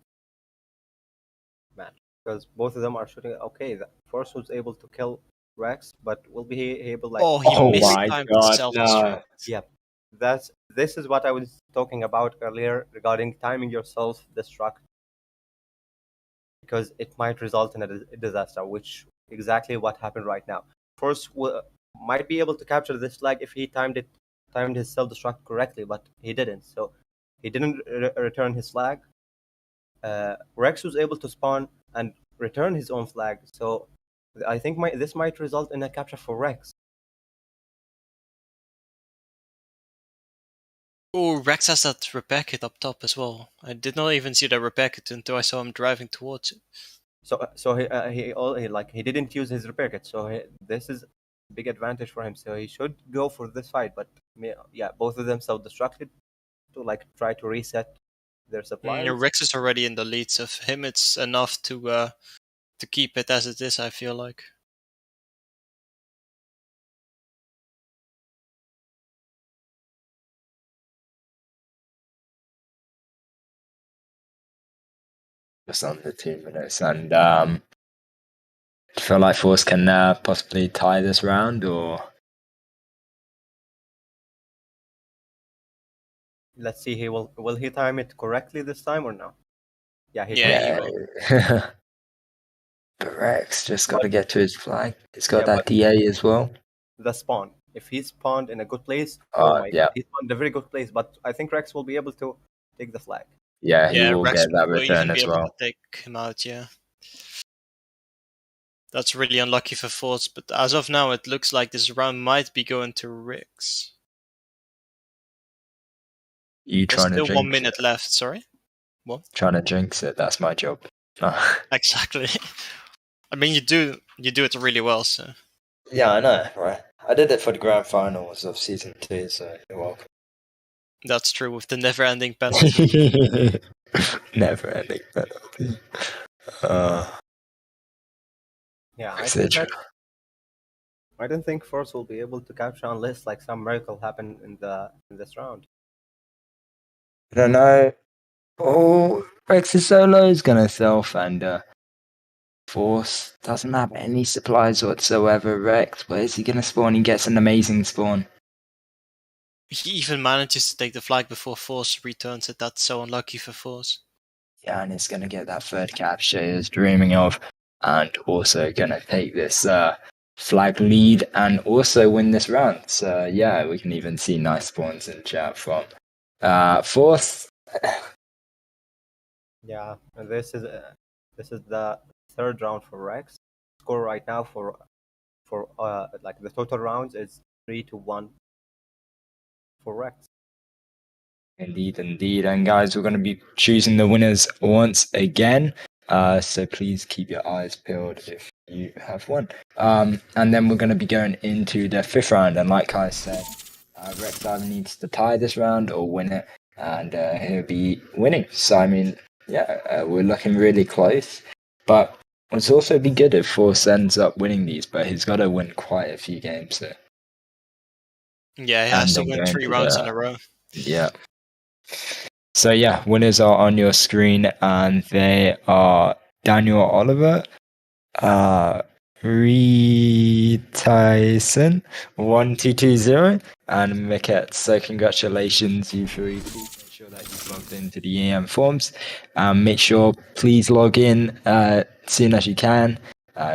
match because both of them are shooting. Okay, the Force was able to kill Wryx, but will be able like. Oh, he missed time to self-destruct. Yep, this is what I was talking about earlier regarding timing your self-destruct, because it might result in a disaster, which exactly what happened right now. Force might be able to capture this flag if he timed his self-destruct correctly, but he didn't. So he didn't return his flag. Wryx was able to spawn and return his own flag. So I think this might result in a capture for Wryx. Oh, Rex has that repair kit up top as well. I did not even see the repair kit until I saw him driving towards it. So he didn't use his repair kit. So this is a big advantage for him. So he should go for this fight. But yeah, both of them self-destructed to like try to reset their supplies. Rex is already in the lead, so for him it's enough to keep it as it is, I feel like. Just under 2 minutes, and do you feel like Force can possibly tie this round, or? Let's see. Will he time it correctly this time or no? Yeah, he will. But Wryx just got to get to his flag. He's got that DA as well. The spawn. If he spawned in a good place, God, he spawned in a very good place. But I think Wryx will be able to take the flag. Yeah, he will Rex get that will return even be as able well. to take him out, yeah. That's really unlucky for Force, but as of now, it looks like this round might be going to Wryx. You There's trying to still jinx 1 minute left, sorry? What? Trying to jinx it, that's my job. Exactly. I mean, you do it really well, so. Yeah, I know, right? I did it for the grand finals of season 2, so you're welcome. That's true, with the never-ending penalty. Never-ending penalty. Yeah, I think etc. that I don't think Force will be able to capture unless like some miracle happen in this round. I don't know. Oh, Rex's solo is gonna self and Force doesn't have any supplies whatsoever. Rex, where is he gonna spawn? He gets an amazing spawn. He even manages to take the flag before Force returns it. That's so unlucky for Force. Yeah, and he's gonna get that third capture he was dreaming of, and also gonna take this flag lead and also win this round. So yeah, we can even see nice spawns in chat from Force. Yeah, and this is the third round for Rex. Score right now for like the total rounds is 3-1 for Rex. Indeed, indeed. And guys, we're going to be choosing the winners once again. So please keep your eyes peeled if you have won. And then we're going to be going into the fifth round. And like I said, Rex either needs to tie this round or win it. And he'll be winning. So, I mean, yeah, we're looking really close. But it's also be good if Force ends up winning these. But he's got to win quite a few games. So. Yeah, he has to win 3 rounds in a row. Yeah. So yeah, winners are on your screen, and they are Daniel Oliver, Tyson 1220, and Miket. So congratulations, you three. Please make sure that you've logged into the EM forums. Make sure please log in as soon as you can,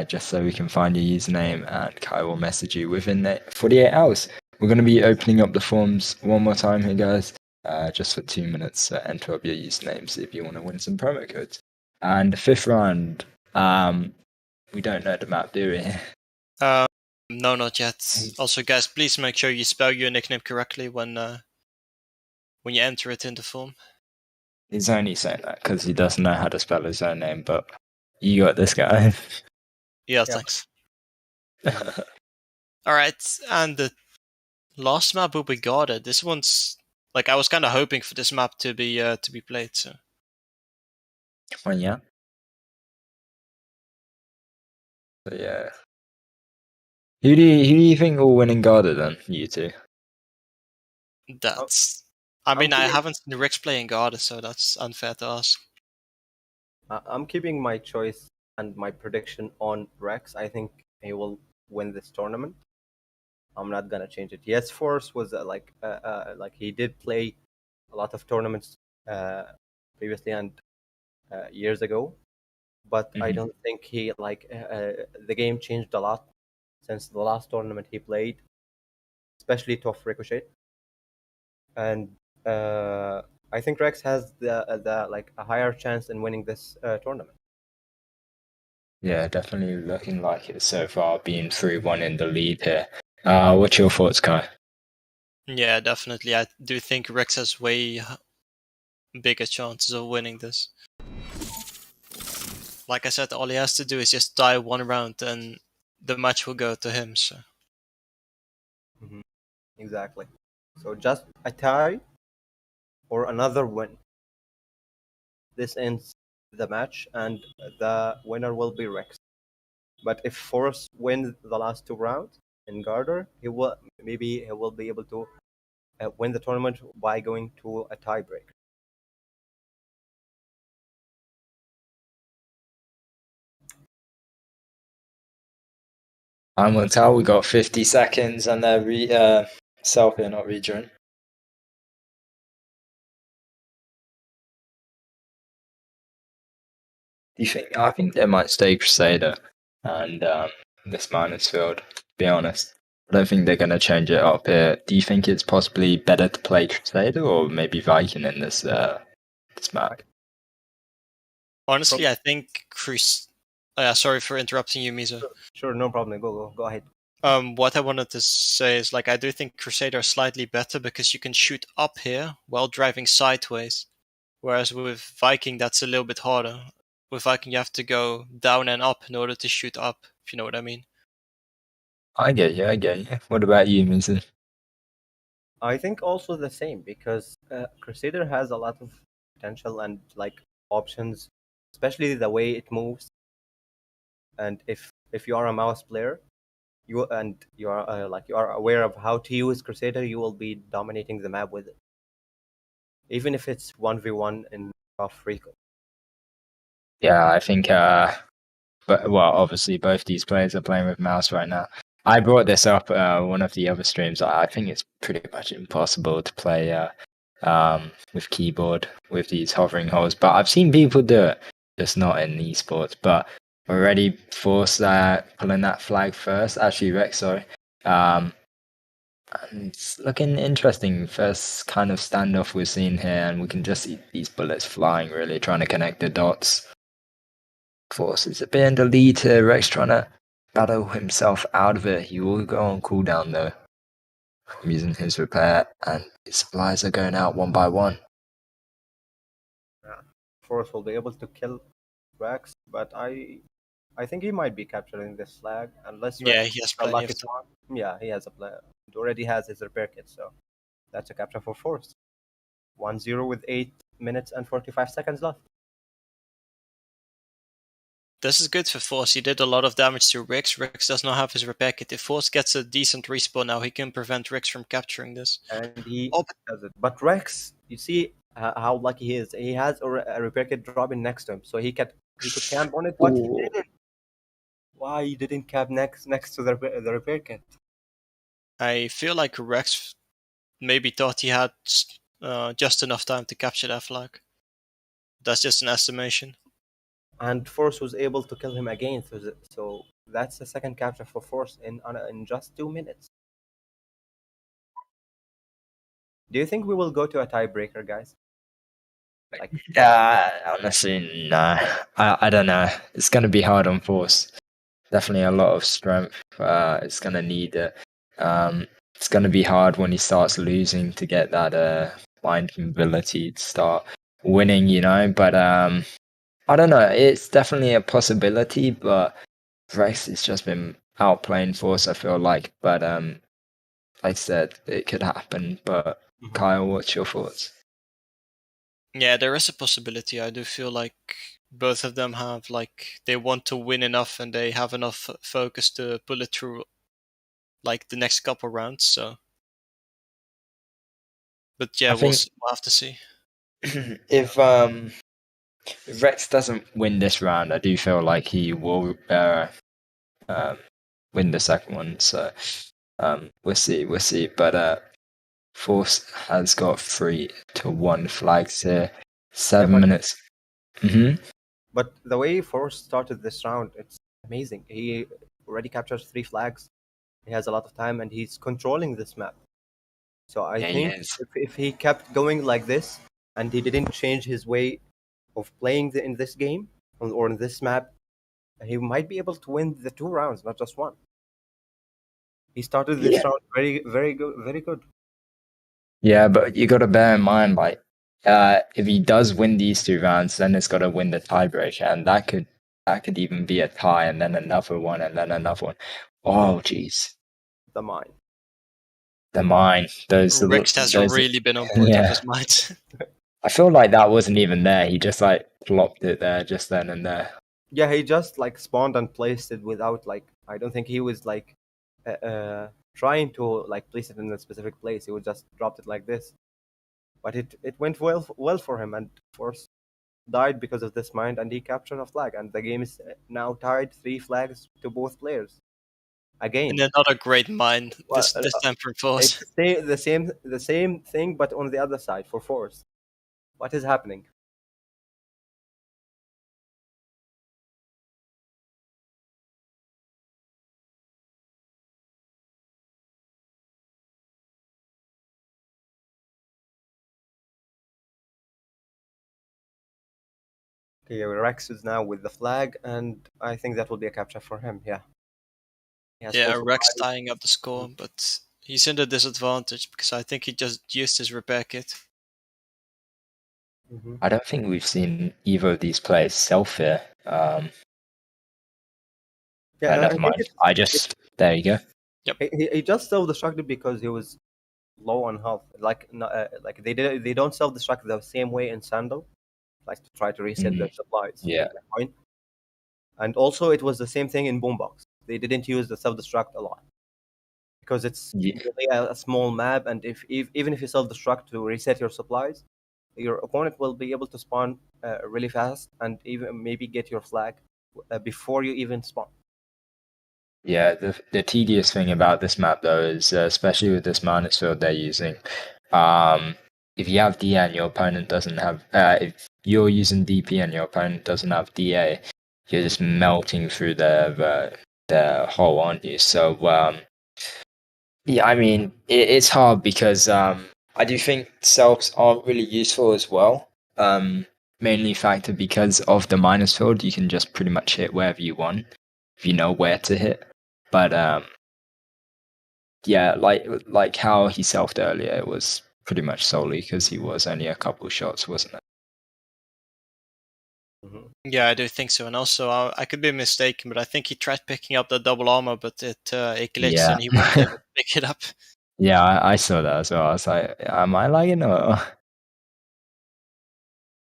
just so we can find your username, and Kai will message you within 48 hours. We're going to be opening up the forums one more time here, guys. Just for 2 minutes, enter up your usernames if you want to win some promo codes. And the fifth round, we don't know the map, do we? No, not yet. Also, guys, please make sure you spell your nickname correctly when you enter it in the form. He's only saying that because he doesn't know how to spell his own name, but you got this guy. Yeah, thanks. Alright, and the last map will be guarded. This one's like I was kind of hoping for this map to be played. So. Well, yeah. So, yeah. Who do you think will win in guarded then? You two. That's. I mean, I haven't seen Ricochet playing guarded, so that's unfair to ask. I'm keeping my choice and my prediction on Rex. I think he will win this tournament. I'm not gonna change it. Yes, Force was like he did play a lot of tournaments previously and years ago, but I don't think he the game changed a lot since the last tournament he played, especially TOF Ricochet, and I think Rex has the like a higher chance in winning this tournament. Yeah, definitely looking like it so far, being 3-1 in the lead here. What's your thoughts, Kai? Yeah, definitely. I do think Rex has way bigger chances of winning this. Like I said, all he has to do is just die one round and the match will go to him. So. Exactly. So just a tie or another win. This ends the match and the winner will be Rex. But if Force wins the last 2 rounds in Garter, he will be able to win the tournament by going to a tiebreak. I'm gonna tell we got 50 seconds and they're selfie, not rejoin. Do you think? I think they might stay Crusader and this minus field. To be honest, I don't think they're gonna change it up here. Do you think it's possibly better to play Crusader or maybe Viking in this map? Honestly, I think sorry for interrupting you, Mizo. Sure, no problem. Go ahead. What I wanted to say is, like, I do think Crusader is slightly better because you can shoot up here while driving sideways. Whereas with Viking, that's a little bit harder. With Viking, you have to go down and up in order to shoot up, if you know what I mean. I get you. What about you, Mizu? I think also the same because Crusader has a lot of potential and like options, especially the way it moves. And if you are a mouse player, you are like you are aware of how to use Crusader, you will be dominating the map with it, even if it's 1v1 in TOF Rico. Yeah, I think. But well, obviously both these players are playing with mouse right now. I brought this up one of the other streams. I think it's pretty much impossible to play with keyboard with these hovering holes. But I've seen people do it, just not in esports. But already forced pulling that flag first. Actually, Rex, sorry. And it's looking interesting. First kind of standoff we're seeing here, and we can just see these bullets flying, really trying to connect the dots. Forces a bit in the lead here. Rex trying to battle himself out of it. He will go on cooldown though. Using his repair, and his supplies are going out one by one. Yeah. Force will be able to kill Wryx, but I think he might be capturing this flag unless Yeah, Wryx he has is a plenty lucky of time. one. Yeah, he has a plan. He already has his repair kit, so that's a capture for Force. 1-0 with 8 minutes and 45 seconds left. This is good for Force. He did a lot of damage to Ricochet. Ricochet does not have his repair kit. If Force gets a decent respawn now, he can prevent Ricochet from capturing this. And he does it. But Wryx, you see how lucky he is. He has a repair kit dropping next to him, so he could camp on it, but he didn't. Why he didn't camp next to the repair kit? I feel like Rex maybe thought he had just enough time to capture that flag. That's just an estimation. And Force was able to kill him again, so that's the second capture for Force in just 2 minutes. Do you think we will go to a tiebreaker, guys? Like, Honestly, no. I don't know. It's gonna be hard on Force. Definitely a lot of strength. It's gonna need it. It's gonna be hard when he starts losing to get that mind ability to start winning, you know. But I don't know. It's definitely a possibility, but Rex has just been outplaying Force, I feel like. But like I said, it could happen. But Kyle, what's your thoughts? Yeah, there is a possibility. I do feel like both of them have they want to win enough and they have enough focus to pull it through like the next couple rounds. So, but yeah, we'll have to see. If Rex doesn't win this round, I do feel like he will win the second one. So we'll see. But Force has got 3-1 flags here. 7 minutes. But the way Force started this round, it's amazing. He already captures 3 flags. He has a lot of time, and he's controlling this map. So I think if he kept going like this, and he didn't change his way of playing in this game or in this map, he might be able to win the 2 rounds, not just one. He started this round very, very good, very good. Yeah, but you got to bear in mind, like, if he does win these 2 rounds, then it's got to win the tiebreaker, and that could even be a tie, and then another one, and then another one. Oh, jeez. The mine. Ricochet has really been on point of his mind. I feel like that wasn't even there. He just like plopped it there just then and there. Yeah, he just like spawned and placed it without like I don't think he was like trying to like place it in a specific place. He would just dropped it like this. But it went well for him, and Force died because of this mind, and he captured a flag, and the game is now tied 3 flags to both players. Again, and another great mind this time for Force. It's the same thing, but on the other side for Force. What is happening? Okay, Wryx is now with the flag, and I think that will be a capture for him. Yeah. Yeah, Wryx tying up the score, but he's in the disadvantage because I think he just used his repair kit. I don't think we've seen either of these players self here. Yeah, never mind. There you go. Yep. He just self-destructed because he was low on health. Like they don't self-destruct the same way in Sandal, like to try to reset their supplies. Yeah. Point. And also, it was the same thing in Boombox. They didn't use the self-destruct a lot because it's really a small map, and if even if you self-destruct to reset your supplies, your opponent will be able to spawn really fast and even maybe get your flag before you even spawn. Yeah, the tedious thing about this map though is, especially with this minus field they're using, if you have DA and your opponent doesn't have, if you're using DP and your opponent doesn't have DA, you're just melting through their hull, aren't you? So yeah, I mean it's hard because I do think selves aren't really useful as well. Mainly factor because of the minus field, you can just pretty much hit wherever you want if you know where to hit. But yeah, like how he selfed earlier, it was pretty much solely because he was only a couple shots, wasn't it? Yeah, I do think so. And also, I could be mistaken, but I think he tried picking up the double armor, but it glitched and he wasn't able to pick it up. Yeah, I saw that as well. I was like, am I lagging or?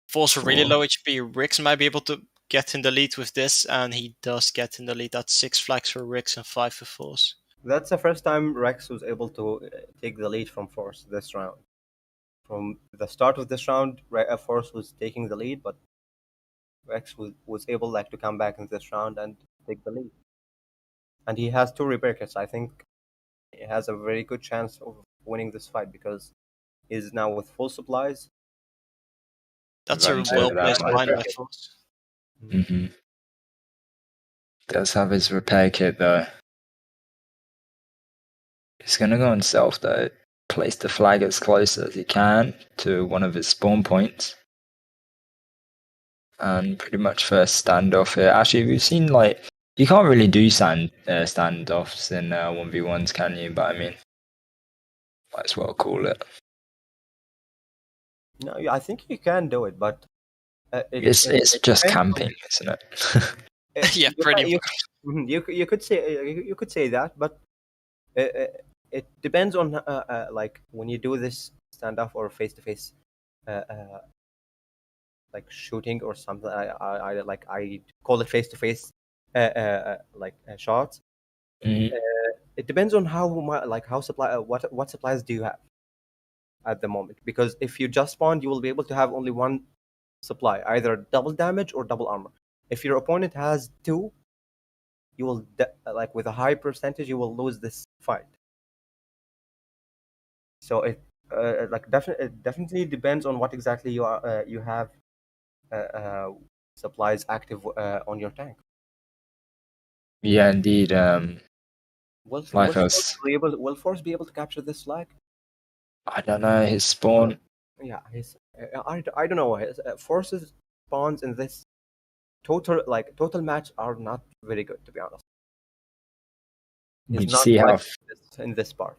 Force really low HP. Ricochet might be able to get in the lead with this, and he does get in the lead. That's 6 flags for Ricochet and 5 for Force. That's the first time Wryx was able to take the lead from Force this round. From the start of this round, Force was taking the lead, but Wryx was able to come back in this round and take the lead. And he has 2 repair kits. I think he has a very good chance of winning this fight because he's now with full supplies. That's a well-placed line by Force. Mm-hmm. Does have his repair kit though. He's gonna go on self though. Place the flag as close as he can to one of his spawn points. And pretty much first standoff here. Actually, we've seen you can't really do standoffs in 1v1s, can you? But I mean, might as well call it. No, I think you can do it, but it's just camping, isn't it? Yeah, pretty much. You could say that, but it depends on when you do this standoff or face to face, like shooting or something. I call it face to face, shots. Mm-hmm. It depends on what supplies do you have at the moment, because if you just spawned, you will be able to have only one supply, either double damage or double armor. If your opponent has 2, you will with a high percentage you will lose this fight. So it definitely depends on what exactly you have supplies active on your tank. Yeah, indeed. Will Force be able to capture this flag? I don't know, his spawn. Yeah, I don't know. His Force's spawns in this total match are not very good, to be honest. Did you see how in this part?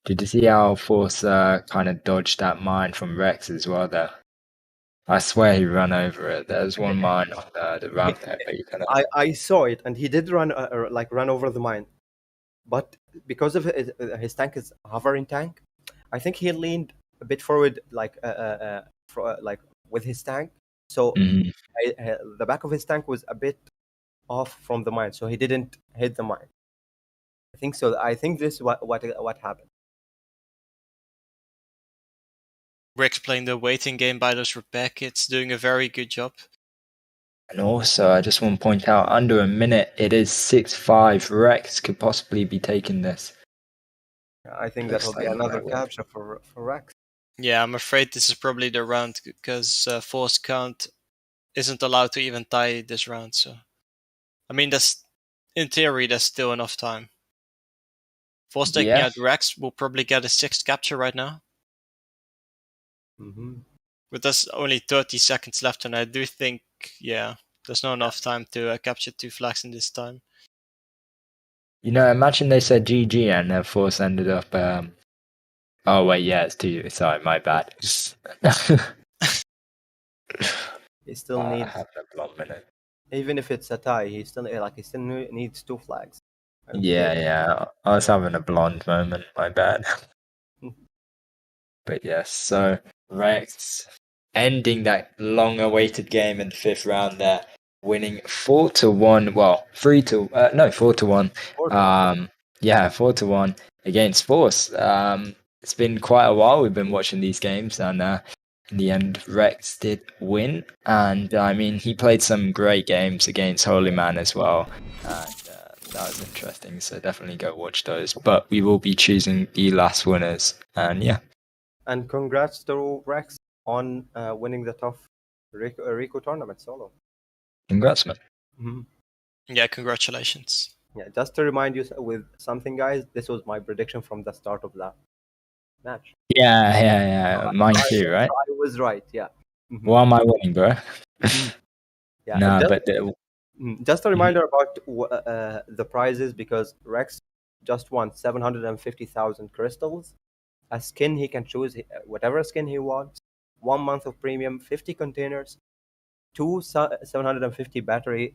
Did you see how Force kind of dodged that mine from Wryx as well? There, I swear he ran over it. There's one mine on the ramp there, but you kind of. I saw it, and he did run over the mine, but because of his tank is a hovering tank, I think he leaned a bit forward, with his tank. So the back of his tank was a bit off from the mine, so he didn't hit the mine. I think so. I think this is what happened. Wryx playing the waiting game by those repair kits, doing a very good job. And also, I just want to point out, under a minute, it is 6-5. Wryx could possibly be taking this. I think that will be another capture for Wryx. Yeah, I'm afraid this is probably the round because Force isn't allowed to even tie this round. So, I mean, in theory, there's still enough time. Force taking out Wryx will probably get a 6th capture right now. Mm-hmm. But there's only 30 seconds left, and I do think, there's not enough time to capture 2 flags in this time. You know, imagine they said GG and Force ended up. Oh wait, yeah, it's 2. Sorry, my bad. He still needs. Have a blonde minute. Even if it's a tie, he still needs 2 flags. Yeah. I was having a blonde moment. My bad. But yes, so Wryx ending that long-awaited game in the 5th round there, winning 4-1. Well, 4-1. 4-1. Yeah, 4-1 against Force. It's been quite a while we've been watching these games, and in the end, Wryx did win. And I mean, he played some great games against Holy Man as well. And that was interesting. So definitely go watch those. But we will be choosing the last winners. And yeah. And congrats to Wryx on winning the TOF Rico tournament solo. Congrats, man. Mm-hmm. Yeah, congratulations. Yeah, just to remind you with something, guys, this was my prediction from the start of that match. Yeah. Mine too, right? I was right, yeah. Mm-hmm. Why am I winning, bro? Yeah. Nah, Just a reminder about the prizes, because Wryx just won 750,000 crystals, a skin he can choose, whatever skin he wants, 1 month of premium, 50 containers, 750 battery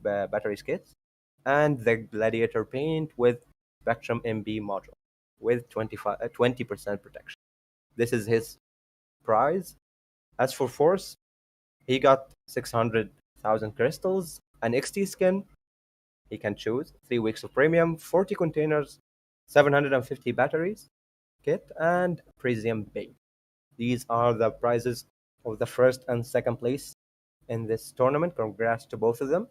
kits, and the Gladiator paint with Spectrum MB module with 20% protection. This is his prize. As for Force, he got 600,000 crystals, an XT skin he can choose, 3 weeks of premium, 40 containers, 750 batteries kit, and Presium paint. These are the prizes of the first and second place in this tournament. Congrats to both of them.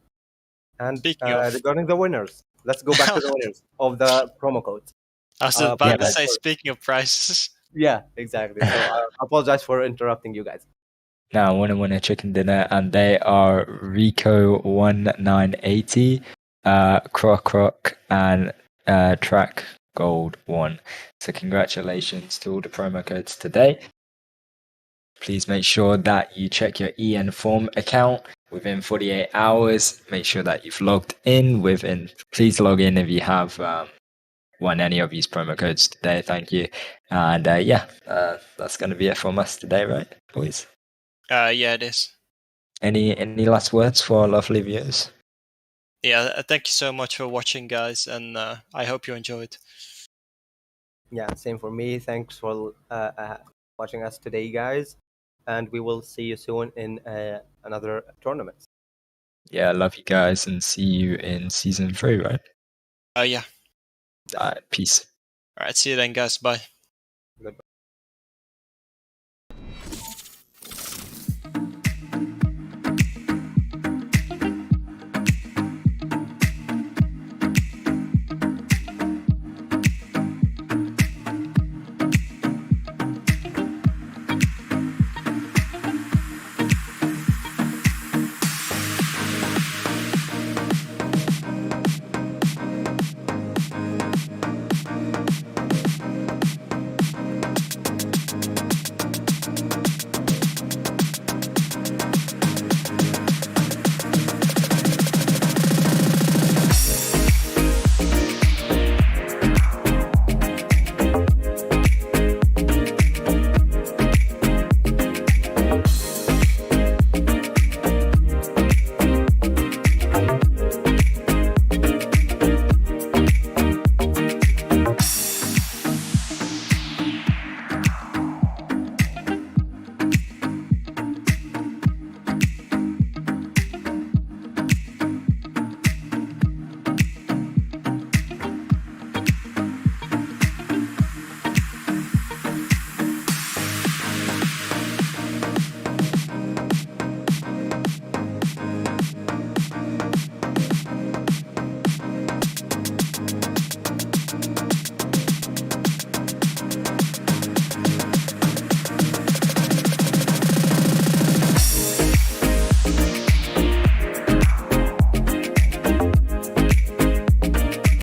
And regarding the winners, let's go back to the winners of the promo codes. I was about to say, speaking of prizes. Yeah, exactly. So I apologize for interrupting you guys. Now, winner chicken dinner, and they are Rico 1980, Croc, and Track Gold 1. So congratulations to all the promo codes today. Please make sure that you check your EN Form account within 48 hours. Make sure that you've logged in please log in if you have won any of these promo codes today. Thank you. And that's going to be it from us today, right, boys? Yeah, it is. Any last words for our lovely viewers? Yeah, thank you so much for watching, guys, and I hope you enjoyed. Yeah, same for me. Thanks for watching us today, guys, and we will see you soon in another tournament. Yeah, love you guys, and see you in season 3, right? Yeah. All right, peace. All right, see you then, guys. Bye. Goodbye.